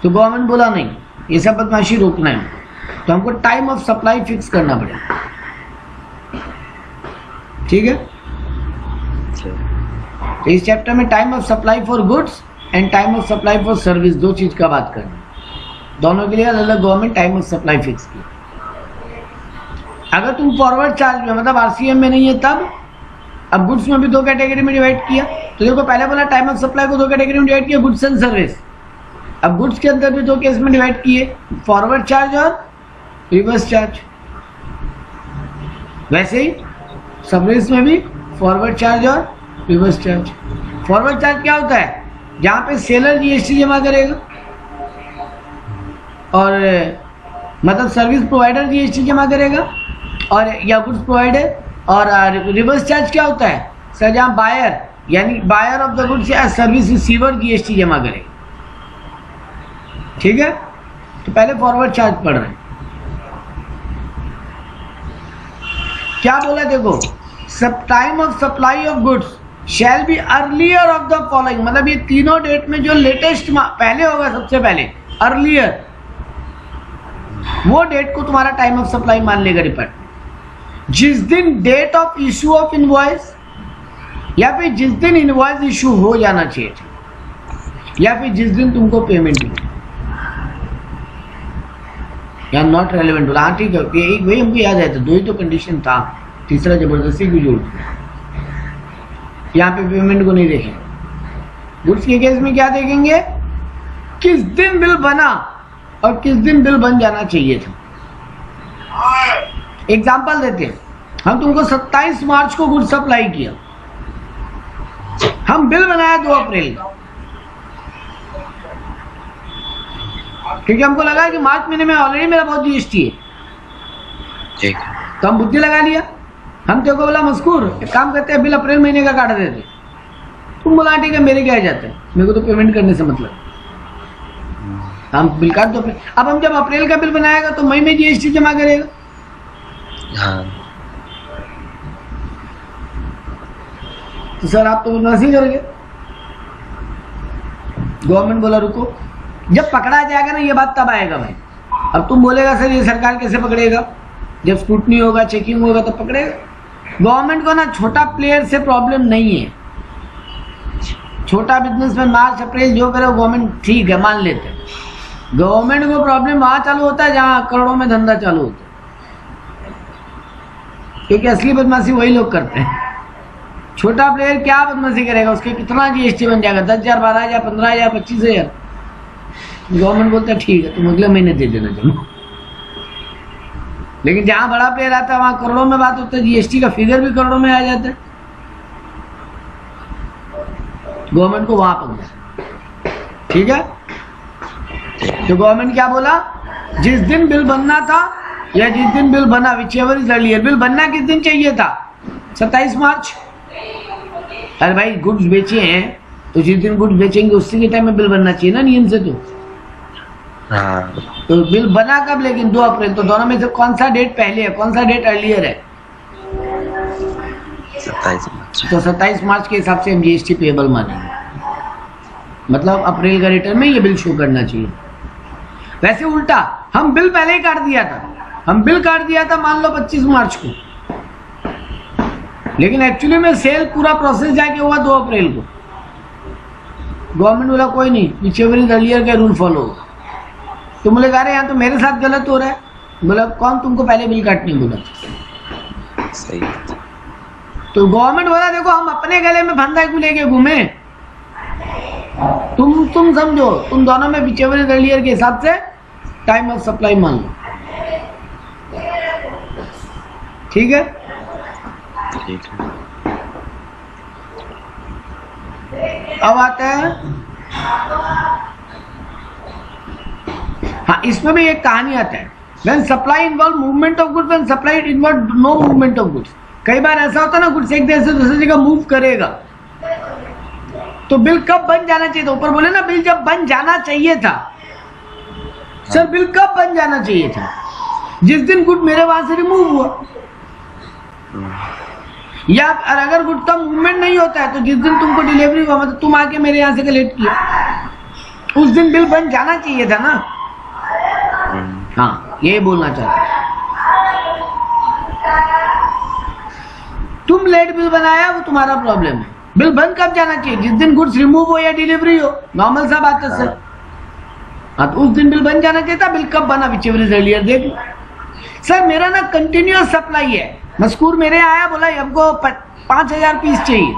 Speaker 1: तो गवर्नमेंट बोला नहीं, ये सब बदमाशी रोकना है, तो हमको टाइम ऑफ सप्लाई फिक्स करना पड़ेगा, ठीक है। तो इस चैप्टर में time of supply for goods and time of supply for service, दो चीज का बात करना, दोनों के लिए अलग अलग government time of supply fix की। अगर तुम फॉरवर्ड चार्ज में मतलब आरसीएम में नहीं है तब, अब गुड्स में भी दो कैटेगरी में डिवाइड किया, तो देखो पहले बोला टाइम ऑफ सप्लाई को दो कैटेगरी में डिवाइड किया, गुड्स एंड सर्विस। अब गुड्स के अंदर भी दो केस में डिवाइड किए, फॉरवर्ड चार्ज और रिवर्स चार्ज। वैसे ही सर्विस में भी फॉरवर्ड चार्ज और रिवर्स चार्ज। फॉरवर्ड चार्ज क्या होता है? जहां पे सेलर जीएसटी जमा करेगा और मतलब सर्विस प्रोवाइडर जीएसटी जमा करेगा, और या गुड्स प्रोवाइडर। और रिवर्स चार्ज क्या होता है सर? जहां बायर यानी बायर ऑफ द गुड्स या सर्विस रिसीवर जीएसटी जमा करेगा, ठीक है। तो पहले फॉरवर्ड चार्ज पढ़ रहे हैं, क्या बोला देखो, सब time of supply of goods shall be earlier of the following, मतलब ये तीनों डेट में जो लेटेस्ट पहले होगा, सबसे पहले अर्लियर, वो डेट को तुम्हारा टाइम ऑफ सप्लाई मान लेगा डिपार्टमेंट। जिस दिन date of issue of invoice, या फिर जिस दिन इनवॉइस इशू हो जाना चाहिए, या फिर जिस दिन तुमको पेमेंट मिले, या नॉट रेलेवेंट बोला। हाँ ठीक है, एक वही हमको याद आया था, दो ही तो कंडीशन था, तीसरा जबरदस्ती क्यों जोड़ दिया? यहाँ पे पेमेंट को नहीं देखेंगे। गुड्स के केस में क्या देखेंगे? किस दिन बिल बना और किस दिन बिल बन जाना चाहिए था। एग्जाम्पल देते हैं, हम तुमको 27 मार्च को गुड्स सप्लाई किया, हम बिल बनाया 2 अप्रैल का, क्योंकि हमको लगा कि मार्च महीने में ऑलरेडी मेरा बहुत जीएसटी है,
Speaker 2: ठीक,
Speaker 1: तो हम बुद्धि लगा लिया। हम तेरे को बोला मस्कूर एक काम करते हैं, बिल अप्रैल महीने का काट देते, तुम बोला ठीक है, मेरे क्या जाता है, मेरे को तो पेमेंट करने से मतलब, हम बिल काट दो। अब हम जब अप्रैल का बिल बनाएगा तो मई में जीएसटी जमा करेगा।
Speaker 2: हाँ
Speaker 1: तो सर आप तो नसी कर गए। गवर्नमेंट बोला रुको, जब पकड़ा जाएगा ना ये बात तब आएगा भाई। अब तुम बोलेगा सर ये सरकार कैसे पकड़ेगा, जब स्क्रूटनी होगा, चेकिंग होगा तब पकड़ेगा। गवर्नमेंट को ना छोटा प्लेयर से प्रॉब्लम नहीं है, छोटा बिजनेसमैन मार्च अप्रैल जो करे गवर्नमेंट ठीक है मान लेते हैं। गवर्नमेंट को प्रॉब्लम वहां चालू होता है जहां करोड़ों में धंधा चालू होता है, क्योंकि असली बदमाशी वही लोग करते हैं। छोटा प्लेयर क्या बदमाशी करेगा, उसके कितना जीएसटी बन जाएगा, 10,000 12,000 15,000 25,000। गवर्नमेंट बोलता है ठीक है तुम अगले महीने दे देना जमा। लेकिन जहां बड़ा प्लेयर आता है वहां करोड़ों में बात होता है, जीएसटी का फिगर भी करोड़ों में आ जाता है, गवर्नमेंट को वहां पकड़ा, ठीक है। तो गवर्नमेंट क्या बोला, जिस दिन बिल बनना था या जिस दिन बिल बना, विचएवर इज अर्लियर, बिल बनना किस दिन चाहिए था, 27 मार्च। अरे भाई गुड्स बेचे हैं तो जिस दिन गुड्स बेचेंगे उसी के टाइम में बिल बनना चाहिए ना नियम से।
Speaker 2: हाँ
Speaker 1: तो बिल बना कब, लेकिन 2 अप्रैल। तो दोनों में से कौन सा डेट पहले है, कौन सा डेट अर्लियर है?
Speaker 2: 27 मार्च।
Speaker 1: तो 27 मार्च के हिसाब से हम जीएसटी पेबल मानेंगे, मतलब अप्रैल का रिटर्न में ये बिल शो करना चाहिए। वैसे उल्टा हम बिल पहले ही काट दिया था, हम बिल काट दिया था मान लो 25 मार्च को, लेकिन एक्चुअली में सेल पूरा प्रोसेस जाके हुआ 2 अप्रैल को। गवर्नमेंट बोला कोई नहीं, व्हिचएवर इज अर्लियर का रूल फॉलो होगा। तो बोले अरे यहाँ तो मेरे साथ गलत हो रहा है। बोला कौन तुमको पहले बिल काटने बोला?
Speaker 2: सही बात है।
Speaker 1: तो गवर्नमेंट बोला देखो हम अपने गले में फंदा क्यों लेके घूमे, तुम समझो, तुम दोनों में व्हिचएवर इज अर्लियर के हिसाब से टाइम ऑफ सप्लाई मान लो, ठीक है?
Speaker 2: ठीक है।
Speaker 1: अब आता है, हाँ इसमें भी एक कहानी आता है, when supply involve movement of goods, when supply involve no movement of goods। कई बार ऐसा होता है ना, गुड्स एक देश से दूसरी जगह मूव करेगा, तो बिल कब बन जाना चाहिए था? ऊपर बोले ना बिल जब बन जाना चाहिए था। सर बिल कब बन जाना चाहिए था? जिस दिन गुड मेरे वहां से रिमूव हुआ, या अगर गुड का मूवमेंट नहीं होता है तो जिस दिन तुमको डिलीवरी हुआ, मतलब तुम आके मेरे यहाँ से कलेक्ट किया, उस दिन बिल बन जाना चाहिए था ना। हाँ ये बोलना चाहता हूं। तुम लेट बिल बनाया वो तुम्हारा प्रॉब्लम है, बिल बंद कब जाना चाहिए? जिस दिन गुड्स रिमूव हो या डिलीवरी हो, नॉर्मल सा बात है सर। हाँ तो उस दिन बिल बन जाना चाहिए था। बिल कब बना? Whichever is earlier. देख लो सर मेरा ना कंटिन्यूअस सप्लाई है, मस्कूर मेरे आया बोला हमको 5000 पीस चाहिए,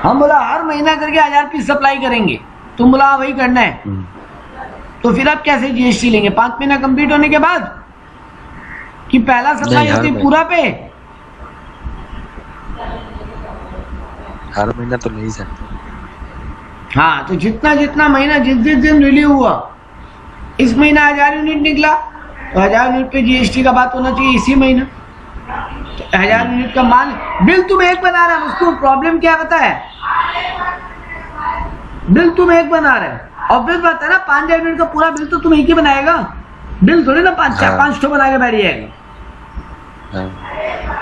Speaker 1: हम बोला हर महीना करके 1000 पीस सप्लाई करेंगे, तुम बोला वही करना है। तो फिर आप कैसे जीएसटी लेंगे 5 महीना कंप्लीट होने के बाद? कि पहला सप्लाई होती पूरा पे?
Speaker 2: हर महीना तो नहीं सकते।
Speaker 1: हाँ तो जितना जितना महीना जिस दिन रिलीव हुआ, इस महीना 1000 यूनिट निकला तो 1000 यूनिट पे जीएसटी का बात होना चाहिए इसी महीना। तो 1000 यूनिट का मान बिल तुम एक बना रहा है, उसको प्रॉब्लम क्या पता है? बिल तुम एक बना रहे हैं, ऑब्वियस बात है ना, 5000 यूनिट का पूरा बिल तो तुम एक ही बनाएगा, बिल थोड़ी ना 5 ठो बना के बैठ जाएगा।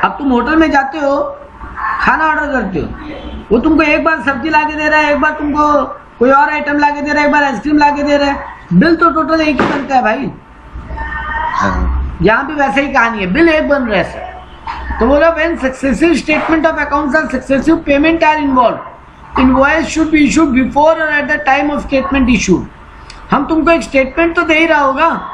Speaker 1: अब तुम होटल में जाते हो, खाना ऑर्डर करते हो, वो तुमको एक बार सब्जी ला के दे रहा है, एक बार तुमको कोई और आइटम ला के दे रहा है, एक बार आइसक्रीम ला के दे रहा है, बिल तो टोटल एक ही बनता है भाई। यहाँ भी वैसे ही कहानी है, बिल एक बन रहा है सर। तो बोला when successive statement of accounts or successive payment are involved, invoice should be issued before or at the time of statement issued. हम तुमको एक स्टेटमेंट तो दे ही रहा होगा।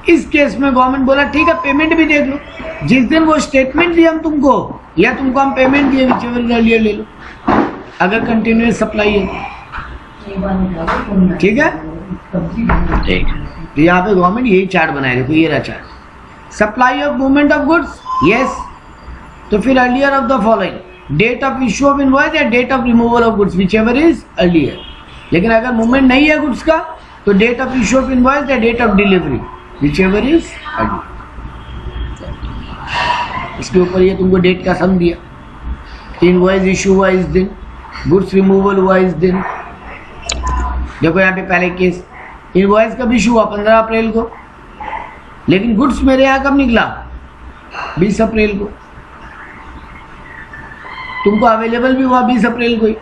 Speaker 1: इस केस में गवर्नमेंट बोला ठीक है पेमेंट भी दे दो, जिस दिन वो स्टेटमेंट दिया हम तुमको, या तुमको हम पेमेंट दिए व्हिचएवर इज अर्लियर ले लो, अगर कंटिन्यूअस सप्लाई है। ठीक है,
Speaker 2: ठीक है।
Speaker 1: तो यहाँ पे गवर्नमेंट यही चार्ट बनाए, देखो ये रहा chart. Supply of movement of goods, yes, तो फिर earlier of the following, date of issue of invoice या date of removal of goods, whichever is earlier. लेकिन अगर मूवमेंट नहीं है गुड्स का तो date of issue of invoice या date of delivery, whichever is earlier. इसके ऊपर ये तुमको डेट का सम दिया, इनवॉइस इशू हुआ इस दिन, गुड्स रिमूवल हुआ इस दिन। देखो यहाँ पे पहले केस, इनवॉइस कब इशू हुआ? 15 अप्रैल को, लेकिन गुड्स मेरे यहाँ कब निकला? 20 अप्रैल को। तुमको अवेलेबल भी हुआ 20 अप्रैल को ही,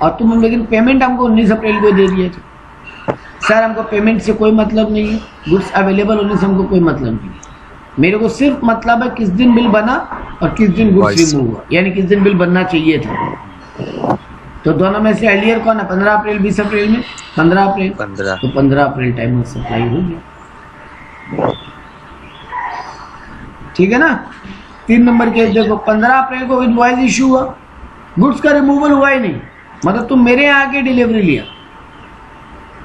Speaker 1: और तुम लेकिन पेमेंट हमको 19 अप्रैल को दे दिए थे। सर हमको पेमेंट से कोई मतलब नहीं है, गुड्स अवेलेबल होने से हमको कोई मतलब नहीं है, मेरे को सिर्फ मतलब है किस दिन बिल बना और किस दिन गुड्स रिमूव हुआ, यानी किस दिन बिल बनना चाहिए था। तो दोनों में से अर्लियर कौन है? 15 अप्रैल 20 अप्रैल में 15 अप्रैल, तो 15 अप्रैल टाइम ऑफ सप्लाई हो गया। ठीक है ना। 3 नंबर केस देखो, 15 अप्रैल को इनवॉइस इशू हुआ, गुड्स का रिमूवल हुआ ही नहीं, मतलब तुम मेरे यहाँ आके डिलीवरी लिया,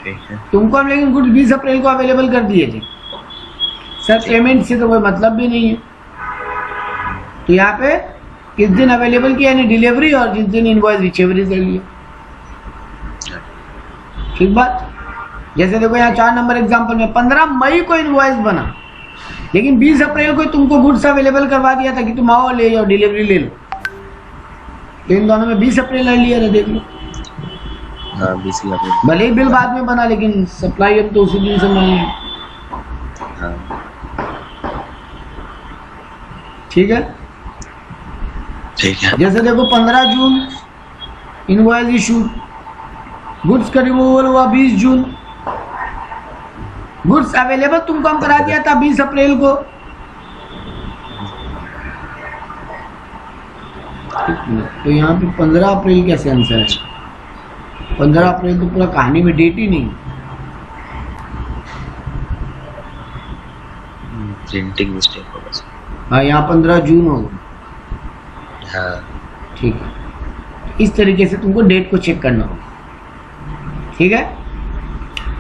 Speaker 2: ठीक है।
Speaker 1: तुमको हम लेकिन गुड्स 20 अप्रैल को अवेलेबल कर दिए थे। सर पेमेंट से तो कोई मतलब भी नहीं है, तो यहाँ पे किस दिन अवेलेबल किया यानी डिलीवरी, और जिस दिन इनवॉइस व्हिचएवर इज अर्लियर। ठीक बात। जैसे देखो यहाँ 4 नंबर एग्जांपल में 15 मई को इनवॉइस बना, लेकिन 20 अप्रैल को तुमको गुड्स अवेलेबल करवा दिया था कि तुम आओ ले जाओ डिलीवरी ले लो, तो इन दोनों में 20 अप्रैल अर्लियर है। देख लो,
Speaker 2: 20 अप्रैल,
Speaker 1: भले ही बिल बाद में बना लेकिन सप्लाई अब तो उसी दिन से मिलनी है। ठीक है।
Speaker 2: ठीक है।
Speaker 1: जैसे देखो 15 जून इनवॉइस इशूड, गुड्स का रिमूवल हुआ 20 जून, गुड्स अवेलेबल तुमको हम करा दिया था 20 अप्रैल को। तो यहाँ पे 15 अप्रैल कैसे आंसर है? 15 अप्रैल तो पूरा कहानी में डेट ही नहीं।
Speaker 2: प्रिंटिंग मिस्टेक होगा सर।
Speaker 1: हाँ, यहाँ 15 जून होगा।
Speaker 2: हाँ
Speaker 1: ठीक है, इस तरीके से तुमको डेट को चेक करना होगा। ठीक है,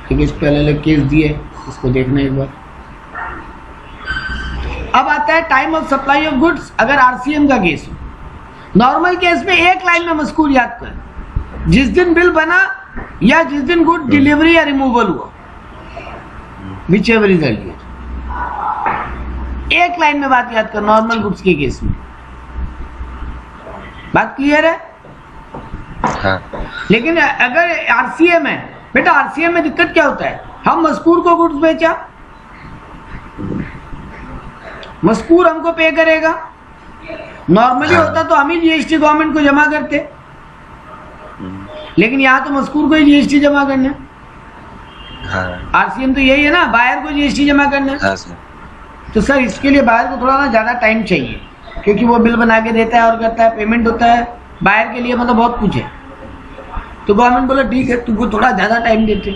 Speaker 1: ठीक है। इस पे अलग केस दिए, इसको देखना एक बार। अब आता है time of supply of goods. अगर आरसीएम का केस हो, नॉर्मल केस में एक लाइन में मजकूर याद कर, जिस दिन बिल बना या जिस दिन गुड डिलीवरी या रिमूवल हुआ, विच एवर इज अर्लियर। एक लाइन में बात याद कर नॉर्मल गुड्स के केस में। बात क्लियर है?
Speaker 2: हाँ।
Speaker 1: लेकिन अगर आरसीएम है, बेटा आरसीएम में दिक्कत क्या होता है? हम मजकूर को गुड्स बेचा, मजकूर हमको पे करेगा। नॉर्मली होता तो हम ही जीएसटी गवर्नमेंट को जमा करते, लेकिन यहाँ तो मजकूर को ही जीएसटी जमा करना है।
Speaker 2: हाँ।
Speaker 1: आरसीएम तो यही है ना, बायर को जीएसटी जमा करना है।
Speaker 2: हाँ सर।
Speaker 1: तो सर इसके लिए बायर को थोड़ा ना ज़्यादा टाइम चाहिए, क्योंकि वो बिल बना के देता है और करता है, पेमेंट होता है बायर के लिए, मतलब बहुत कुछ है। तो गवर्नमेंट बोला ठीक है, तुमको थोड़ा ज़्यादा टाइम देते,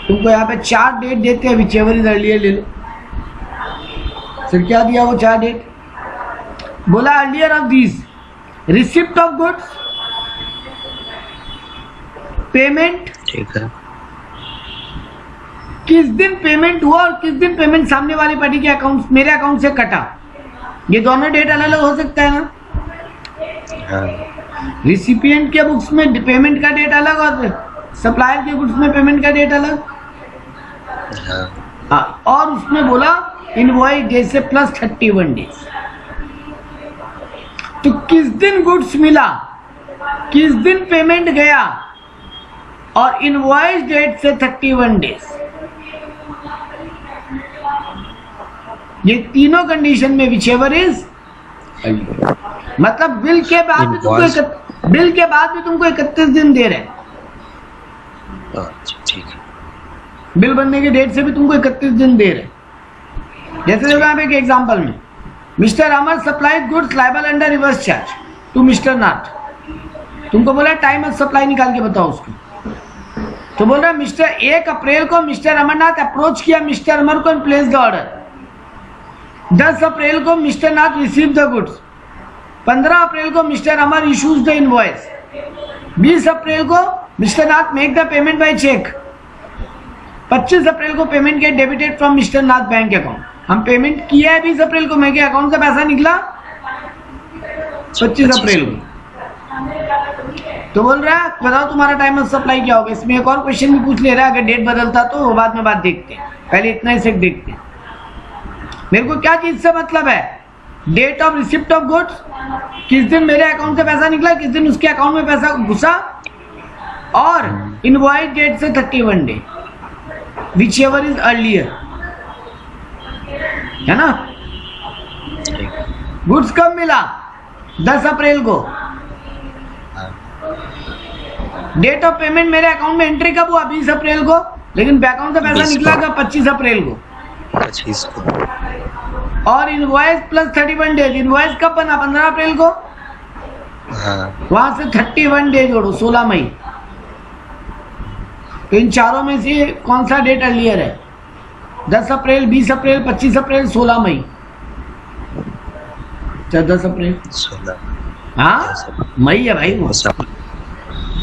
Speaker 1: तुमको यहाँ पे 4 डेट देते हैं, विच एवर इज अर्लियर ले लो। सर क्या दिया वो 4 डेट? बोला earlier of these receipt of goods, payment,
Speaker 2: ठीक है।
Speaker 1: किस दिन पेमेंट हुआ और किस दिन पेमेंट सामने वाली पार्टी के अकाउंट, मेरे अकाउंट से कटा। ये दोनों डेट अलग अलग हो सकता है ना।
Speaker 2: हाँ।
Speaker 1: रिसिपिएंट के बुक्स में पेमेंट का डेट अलग और सप्लायर के गुड्स में पेमेंट का डेट अलग।
Speaker 2: हाँ।
Speaker 1: हाँ, और उसमें बोला इनवॉइस डेट से प्लस 31 डेज। तो किस दिन गुड्स मिला, किस दिन पेमेंट गया, और इनवॉइस डेट से 31 डेज, ये तीनों कंडीशन में विचेवर इज, मतलब बिल के बाद भी तुमको बिल के बाद भी तुमको 31 दिन दे रहे हैं।
Speaker 2: ठीक है।
Speaker 1: बिल बनने के डेट से भी तुमको 31 दिन दे रहे हैं। जैसे देखो यहाँ पे एक एग्जांपल में, mister Amar supplied goods liable under reverse charge to mister Nath. तुमको बोला टाइम ऑफ सप्लाई निकाल के बताओ उसको। तो बोल रहा मिस्टर 1 अप्रैल को मिस्टर अमरनाथ अप्रोच किया मिस्टर अमर को एंड प्लेस द ऑर्डर। 10 अप्रैल को mister Nath receive the goods. 15 अप्रैल को mister Amar issues the invoice. 20 अप्रैल को mister Nath make the payment by cheque. 25 अप्रैल को payment get debited from mister Nath bank account. हम पेमेंट किया है 20 अप्रैल को, मेरे अकाउंट से पैसा निकला 25 अप्रैल को। तो बोल रहा है बताओ तुम्हारा टाइम ऑफ सप्लाई क्या होगा। इसमें एक और क्वेश्चन भी पूछ ले रहा है, अगर डेट बदलता तो वो बाद में बात देखते हैं, पहले इतना ही सेट देखते हैं। मेरे को क्या चीज से मतलब है? Date of receipt of goods, किस दिन मेरे अकाउंट से पैसा निकला, किस दिन उसके अकाउंट में पैसा घुसा, और इनवॉइस डेट से 31 day, which ever is earlier, है ना। गुड्स कब मिला? 10 अप्रैल को। डेट ऑफ पेमेंट मेरे अकाउंट में एंट्री कब हुआ? 20 अप्रैल को, लेकिन अकाउंट से पैसा निकला कब? 25 अप्रैल को।
Speaker 2: 25 को।
Speaker 1: और इनवॉइस प्लस 31 डेज, इनवॉइस कब बना? 15 अप्रैल को।
Speaker 2: हाँ।
Speaker 1: वहां से 31 डे जोड़ो, 16 मई। तो इन चारों में से कौन सा डेट अर्लियर है? 10 अप्रैल, 20 अप्रैल, 25 अप्रैल, 16 मई। 10 अप्रैल
Speaker 2: 16।
Speaker 1: हाँ मई है भाई वो।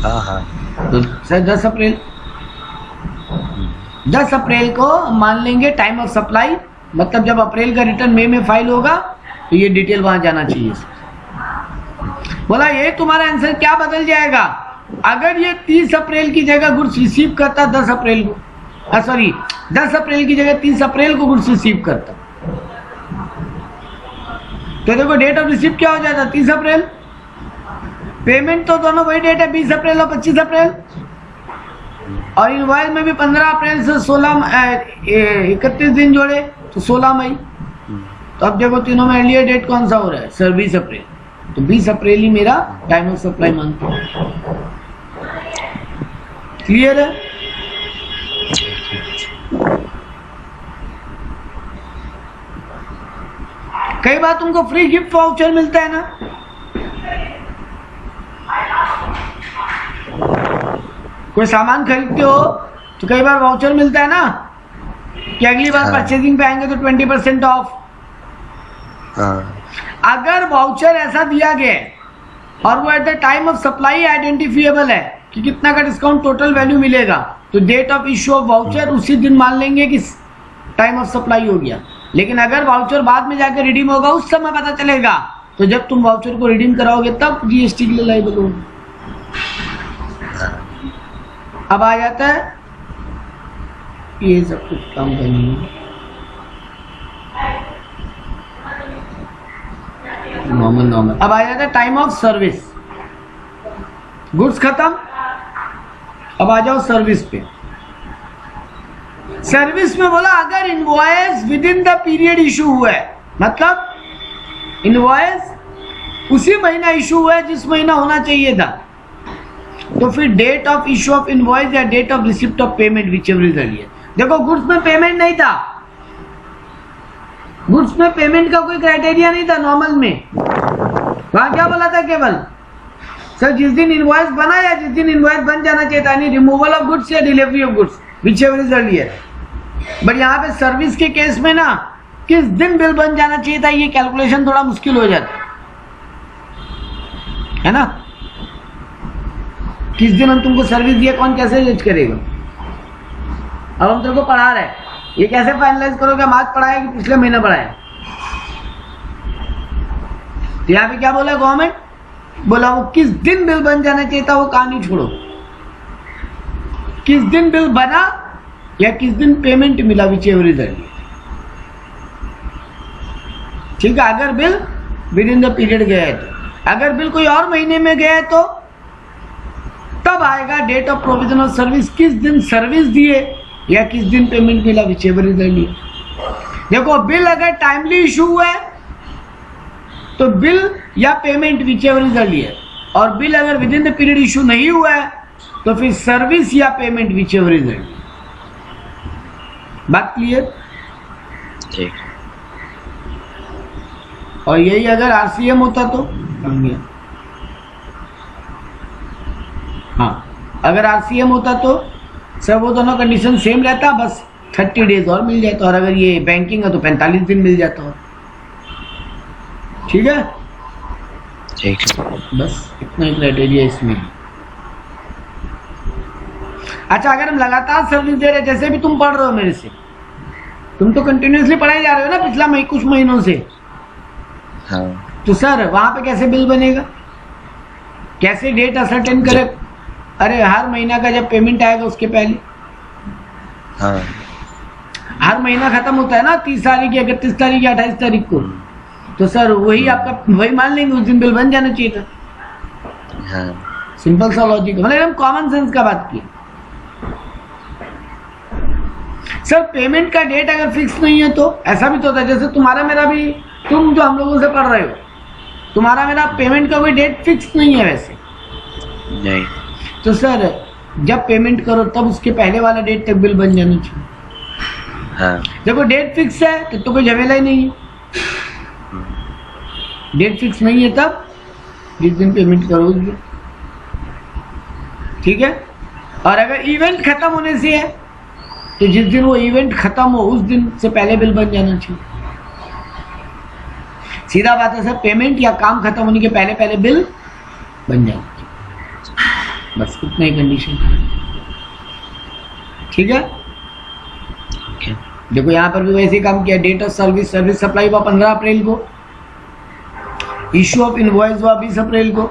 Speaker 2: हाँ हाँ।
Speaker 1: तो सर 10 अप्रैल, 10 अप्रैल को मान लेंगे टाइम ऑफ सप्लाई, मतलब जब अप्रैल का रिटर्न मई में फाइल होगा तो ये डिटेल वहां जाना चाहिए। बोला ये तुम्हारा आंसर क्या बदल जाएगा अगर ये 30 अप्रैल की जगह गुड्स रिसीव करता 10 अप्रैल को, सॉरी 10 अप्रैल की जगह 30 अप्रैल को गुड्स रिसीव करता। तो देखो डेट ऑफ रिसीव क्या हो जाता? 30 अप्रैल। पेमेंट तो दोनों वही डेट है, 20 अप्रैल और 25 अप्रैल। और इनवॉइस में भी 15 अप्रैल से 31 दिन जोड़े तो 16 मई। तो अब देखो तीनों में अर्लियर डेट कौन सा हो रहा है सर 20 अप्रैल, तो 20 अप्रैल ही मेरा टाइम ऑफ सप्लाई मानते हैं। क्लियर है? कई बार तुमको फ्री गिफ्ट वाउचर मिलता है ना, कोई सामान खरीदते हो तो कई बार वाउचर मिलता है ना कि अगली बार परचेजिंग पे आएंगे तो 20% ऑफ। अगर वाउचर ऐसा दिया गया है और वो at the time of supply identifiable है कि कितना का डिस्काउंट टोटल वैल्यू मिलेगा, तो date of issue of voucher उसी दिन मान लेंगे कि टाइम ऑफ सप्लाई हो गया। लेकिन अगर वाउचर बाद में जाकर रिडीम होगा उस समय पता चलेगा, तो जब तुम वाउचर को रिडीम कराओगे तब जीएसटी के लिए लायबल होगा। अब आ जाता है ये सब कुछ काम करनी नॉर्मल। अब आ जाता है टाइम ऑफ सर्विस। गुड्स खत्म, अब आ जाओ सर्विस पे। सर्विस में बोला अगर invoice with in the period issue हुआ है, मतलब इनवॉइस उसी महीना इशू हुआ है जिस महीना होना चाहिए था, तो फिर date of issue of invoice या date of receipt of payment whichever is earlier. देखो गुड्स में पेमेंट नहीं था, गुड्स में पेमेंट का कोई क्राइटेरिया नहीं था नॉर्मल में। वहां क्या बोला था केवल सर जिस दिन इनवॉइस बना या जिस दिन इनवॉइस बन जाना चाहिए था, यानी रिमूवल ऑफ गुड्स या delivery of goods whichever is earlier. But यहाँ पे सर्विस के केस में ना किस दिन बिल बन जाना चाहिए था ये कैलकुलेशन थोड़ा मुश्किल हो जाता है ना। किस दिन हम तुमको सर्विस दिया कौन कैसे जज करेगा? अब हम तेरे को पढ़ा रहे हैं, ये कैसे फाइनलाइज करोगे हम आज पढ़ाया कि पिछले महीने पढ़ाया? तो यहाँ पे क्या बोला गवर्नमेंट, बोला वो किस दिन बिल बन जाना चाहिए था वो कहानी छोड़ो, किस दिन बिल बना या किस दिन पेमेंट मिला व्हिचएवर इज अर्लियर। ठीक है, अगर bill with in the period गया है तो, अगर बिल कोई और महीने में गया है तो तब आएगा date of provision of service, किस दिन सर्विस दिए या किस दिन पेमेंट मिला व्हिचएवर इज अर्लियर। देखो बिल अगर टाइमली इशू हुआ है तो बिल या पेमेंट व्हिचएवर इज अर्लियर, और बिल अगर within the period issue नहीं हुआ है तो फिर सर्विस या पेमेंट व्हिचएवर इज अर्लियर। बात क्लियर?
Speaker 2: ठीक।
Speaker 1: और यही अगर आरसीएम होता तो बन गया। हाँ, अगर आरसीएम होता तो सर वो दोनों कंडीशन सेम रहता, बस 30 डेज और मिल जाता, और अगर ये बैंकिंग है तो 45 दिन मिल जाता और। ठीक है,
Speaker 2: ठीक,
Speaker 1: बस इतना ही क्राइटेरिया इसमें। अच्छा, अगर हम लगातार सर्विस दे रहे, जैसे भी तुम पढ़ रहे हो मेरे से, तुम तो कंटिन्यूसली पढ़ाई जा रहे हो ना पिछला कुछ महीनों से।
Speaker 2: हाँ।
Speaker 1: तो सर वहां पे कैसे बिल बनेगा, कैसे डेट असर्टेन करे? अरे हर महीना का जब पेमेंट आएगा उसके पहले,
Speaker 2: हाँ।
Speaker 1: हर महीना खत्म होता है ना 30 तारीख या 31 तारीख या 28 तारीख को, तो सर वही आपका वही मान लेंगे उस दिन बिल बन जाना चाहिए था।
Speaker 2: हाँ।
Speaker 1: सिंपल सा लॉजिक, मतलब हम कॉमन सेंस का बात की। सर पेमेंट का डेट अगर फिक्स नहीं है तो ऐसा भी तो होता है, जैसे तुम्हारा मेरा भी, तुम जो हम लोगों से पढ़ रहे हो, तुम्हारा मेरा पेमेंट का कोई डेट फिक्स नहीं है वैसे
Speaker 2: नहीं।
Speaker 1: तो सर जब पेमेंट करो तब उसके पहले वाला डेट तक बिल बन जाना चाहिए।
Speaker 2: हाँ।
Speaker 1: देखो डेट फिक्स है तो कोई झमेला ही नहीं है, डेट फिक्स नहीं है तब जिस दिन पेमेंट करो उस दिन। ठीक है, और अगर इवेंट खत्म होने से है तो जिस दिन वो इवेंट खत्म हो उस दिन से पहले बिल बन जाना चाहिए। सीधा बात है सर, पेमेंट या काम खत्म होने के पहले पहले बिल बन जाना चाहिए, बस इतना ही कंडीशन। ठीक है, देखो यहाँ पर भी वैसे काम किया, date of service, service supply हुआ 15 अप्रैल को, इश्यू ऑफ इनवॉइस हुआ 20 अप्रैल को,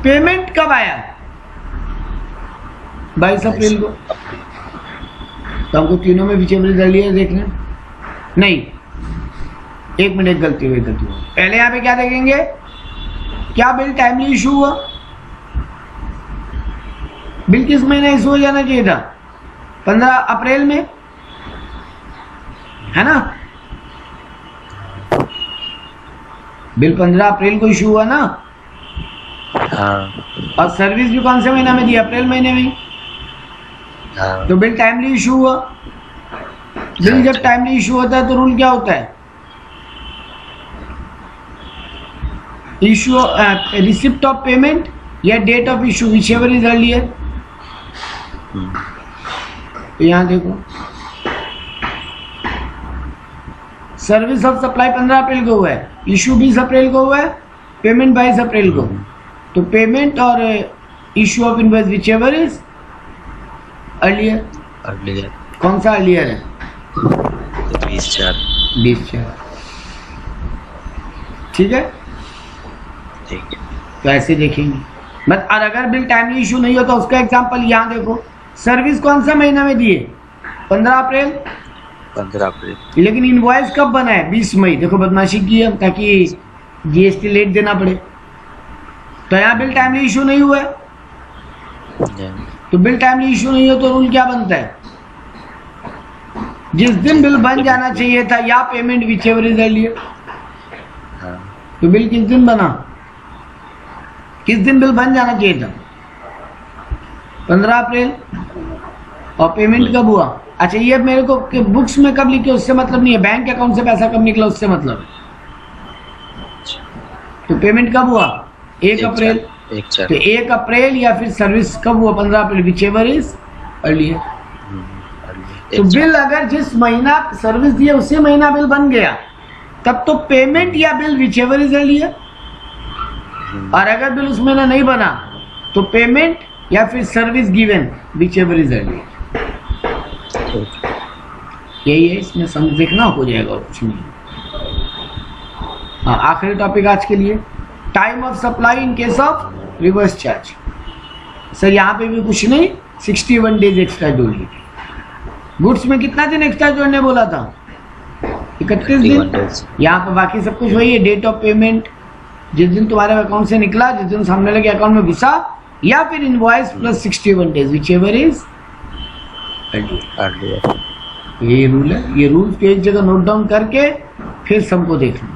Speaker 1: पेमेंट कब आया 22 अप्रैल को। तो हमको तीनों में व्हिचएवर इज अर्लियर देखना नहीं, एक मिनट गलती हुई। पहले यहाँ पे क्या देखेंगे, क्या बिल टाइमली इशू हुआ, बिल किस महीने इशू हो जाना चाहिए था, 15 अप्रैल में, है ना। बिल 15 अप्रैल को इशू हुआ ना,
Speaker 2: हाँ
Speaker 1: और सर्विस भी कौन से महीना में दी? अप्रैल महीने में।
Speaker 2: हाँ
Speaker 1: तो बिल टाइमली इशू हुआ। बिल जब टाइमली इशू होता है तो रूल क्या होता है? इशू रिसिप्ट ऑफ पेमेंट या date of issue, whichever is earlier. तो यहां देखो, सर्विस ऑफ सप्लाई 15 अप्रैल को हुआ है, इशू 20 अप्रैल को हुआ है, पेमेंट 22 अप्रैल को। तो पेमेंट और issue of invoice which ever is earlier.
Speaker 2: Earlier
Speaker 1: कौन सा अर्लियर है?
Speaker 2: 20/4।
Speaker 1: ठीक है,
Speaker 2: ठीक है।
Speaker 1: तो ऐसे देखेंगे। बट और अगर बिल टाइमली इशू नहीं हो तो उसका एग्जांपल यहाँ देखो, सर्विस कौन सा महीना में दिए? 15 अप्रैल।
Speaker 2: 15 अप्रैल।
Speaker 1: लेकिन इनवॉइस कब बना है? 20 मई। देखो बदमाशी की है ताकि जीएसटी लेट देना पड़े। तो यहाँ बिल टाइमली इशू नहीं हुआ है, तो बिल टाइमली इशू नहीं हो तो रूल क्या बनता है? जिस दिन बिल बन जाना चाहिए था या payment which ever is earlier. तो बिल किस दिन बना? किस दिन बिल बन जाना चाहिए था? 15 अप्रैल। और पेमेंट कब हुआ? अच्छा, ये मेरे को बुक्स में कब लिखे उससे मतलब नहीं है, बैंक अकाउंट से पैसा कब निकला उससे मतलब है। तो पेमेंट कब हुआ? 1 अप्रैल। तो 1 अप्रैल या फिर सर्विस कब हुआ? 15 अप्रैल, विच एवर इज अर्लियर। तो बिल अगर जिस महीना सर्विस दिया उसी महीना बिल बन गया तब तो पेमेंट या bill which ever is earlier. और अगर बिल उस महीना नहीं बना तो पेमेंट या फिर service given which ever is earlier. यही है, इसमें समझ देखना हो जाएगा और कुछ नहीं। हाँ, आखिरी टॉपिक आज के लिए, time of supply in case of reverse charge. Sir यहाँ पे भी कुछ नहीं, 61 डेज एक्स्ट्रा जोड़ लीजिए। गुड्स में कितना दिन एक्स्ट्रा जोड़ने बोला था? 31 दिन। यहाँ पे बाकी सब कुछ वही है, डेट ऑफ पेमेंट, जिस दिन तुम्हारे अकाउंट से निकला, जिस दिन सामने लगे अकाउंट में घुसा, या फिर invoice plus 61 days which ever is earlier. ये रूल है, ये रूल को एक जगह नोट डाउन करके फिर सबको देखना।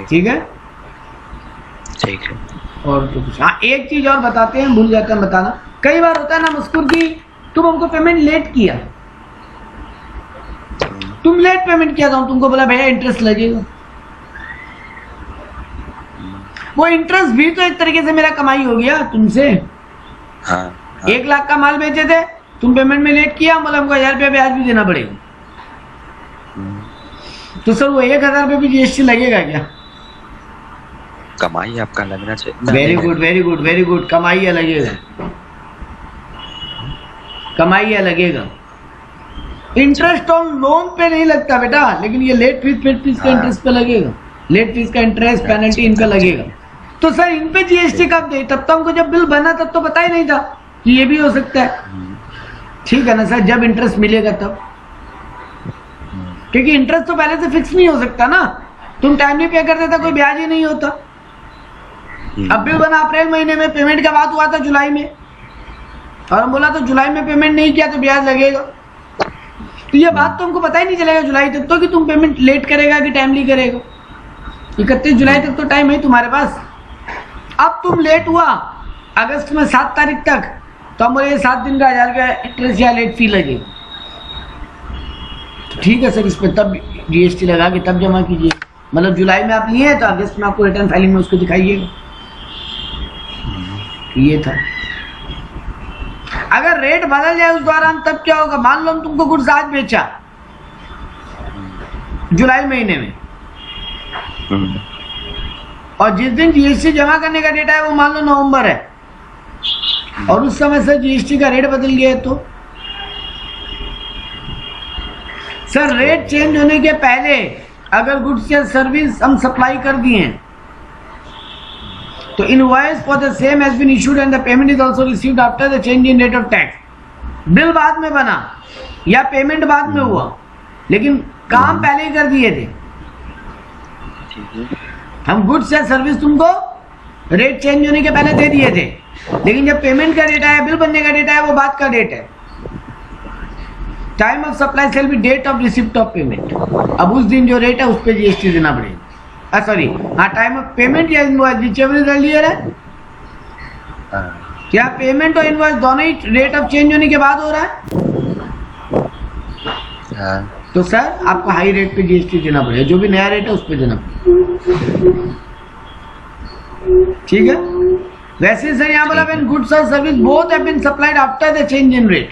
Speaker 1: ठीक है,
Speaker 2: ठीक है।
Speaker 1: और तो कुछ, हाँ एक चीज और बताते हैं, भूल जाते हैं बताना। कई बार होता है ना मस्कुर की, तुम हमको पेमेंट लेट किया, तुम लेट पेमेंट किया तो तुमको बोला भैया इंटरेस्ट लगेगा। वो इंटरेस्ट भी तो एक तरीके से मेरा कमाई हो गया तुमसे।
Speaker 2: हाँ,
Speaker 1: 1 लाख का माल बेचे थे, तुम पेमेंट में लेट किया, बोला हमको 1000 रुपया ब्याज भी देना पड़ेगा। तो सर वो 1000 रुपये भी जीएसटी लगेगा क्या?
Speaker 2: कमाई आपका लगना चाहिए।
Speaker 1: Very good, very good, very good. कमाई लगेगा, कमाई लगेगा। इंटरेस्ट ऑन लोन पे नहीं लगता बेटा, लेकिन ये लेट फीस का इंटरेस्ट पे लगेगा। लेट फीस का इंटरेस्ट, पेनल्टी इन पे लगेगा। तो सर इन पे जीएसटी कब दे? तब तो हमको जब बिल बना तब तो पता ही नहीं था कि ये भी हो सकता है। ठीक है ना सर, जब इंटरेस्ट मिलेगा तब, क्योंकि इंटरेस्ट तो पहले से फिक्स नहीं हो सकता ना। तुम टाइमली पे कर देता, कोई ब्याज ही नहीं होता। अब बिल बना अप्रैल महीने में, पेमेंट का बात हुआ था जुलाई में, और हम बोला तो जुलाई में पेमेंट नहीं किया तो ब्याज लगेगा। तो ये बात तो हमको पता ही नहीं चलेगा जुलाई तक तो कि तुम पेमेंट लेट करेगा कि टाइमली करेगा। 31 जुलाई तक तो टाइम है तुम्हारे पास। अब तुम लेट हुआ अगस्त में 7 तारीख तक, तो हम बोले 7 दिन का 1000 रुपया इंटरेस्ट या लेट फी लगेगा। तो ठीक है सर, इस पर तब जीएसटी लगा के तब जमा कीजिए। मतलब जुलाई में आप लिए हैं तो अगस्त में आपको रिटर्न फाइलिंग में उसको दिखाइएगा। ये था। अगर रेट बदल जाए उस दौरान तब क्या होगा? मान लो हम तुमको गुड्स आज बेचा जुलाई महीने में, और जिस दिन जीएसटी जमा करने का डेट है वो मान लो नवंबर है, और उस समय से जीएसटी का रेट बदल गया तो सर रेट चेंज होने के पहले अगर गुड्स या सर्विस हम सप्लाई कर दिए तो invoice for the same has been issued and the payment is also received after the change in rate of tax. Bill बाद में बना या पेमेंट बाद में हुआ, लेकिन काम पहले ही कर दिए थे। हम गुड्स या सर्विस तुमको रेट चेंज होने के पहले दे दिए थे, लेकिन जब पेमेंट का डेट आया, बिल बनने का डेट आया, वो बाद का डेट है। Time of supply shall be date of receipt of payment. अब उस दिन जो रेट है उस पर जीएसटी देना पड़ेगा। सॉरी, हाँ, टाइम ऑफ पेमेंट या इनवॉइस व्हिचएवर इज अर्लियर है। क्या पेमेंट और इनवॉइस दोनों ही रेट ऑफ चेंज होने के बाद हो रहा है? तो सर आपको हाई रेट पे जीएसटी देना पड़ेगा, जो भी नया रेट है उस पर देना पड़ेगा। ठीक है। वैसे सर यहाँ बोला व्हेन गुड्स और service both have been supplied after the change in rate,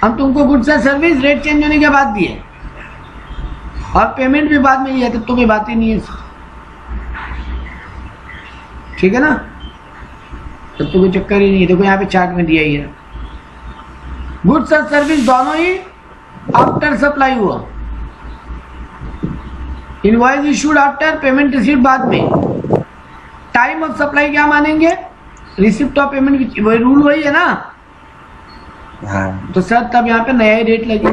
Speaker 1: हम तुमको गुड्स और सर्विस रेट चेंज होने के बाद दिए और पेमेंट भी बाद में ही है, तब तो कोई बात ही नहीं है। ठीक है ना, तब तो कोई चक्कर ही नहीं है। देखो यहाँ पे चार्ट में दिया ही है, गुड्स और सर्विस दोनों ही आफ्टर सप्लाई हुआ, invoice issued after, payment receive बाद में। टाइम ऑफ सप्लाई क्या मानेंगे? रिसिप्ट ऑफ पेमेंट, वही रूल वही है ना। तो सर तब यहाँ पे नया ही रेट लगेगा।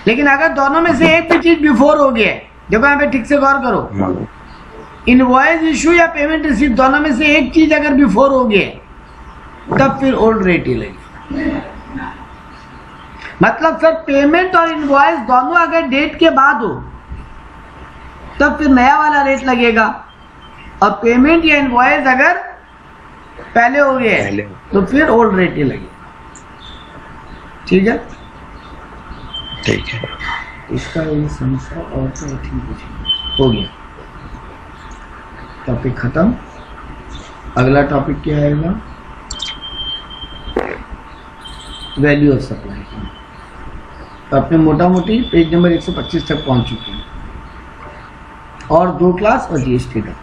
Speaker 1: लेकिन अगर दोनों में से एक भी चीज बिफोर हो गया है, देखो यहाँ पे ठीक से गौर करो, इनवॉइस इशू या पेमेंट रिसीव दोनों में से एक चीज अगर बिफोर हो गया तब फिर ओल्ड रेट ही लगेगा। मतलब सर पेमेंट और इनवॉइस दोनों अगर डेट के बाद हो तब फिर नया वाला रेट लगेगा, और पेमेंट या इनवॉइस अगर पहले हो गया तो फिर ओल्ड रेट ही लगेगा। ठीक है,
Speaker 2: ठीक है।
Speaker 1: इसका ये समस्या और तो ठीक हो गया। टॉपिक खत्म। अगला टॉपिक क्या आएगा? Value of supply. तो अपने मोटा मोटी पेज नंबर 125 तक पहुंच चुके हैं, और 2 क्लास और जीएसटी तक।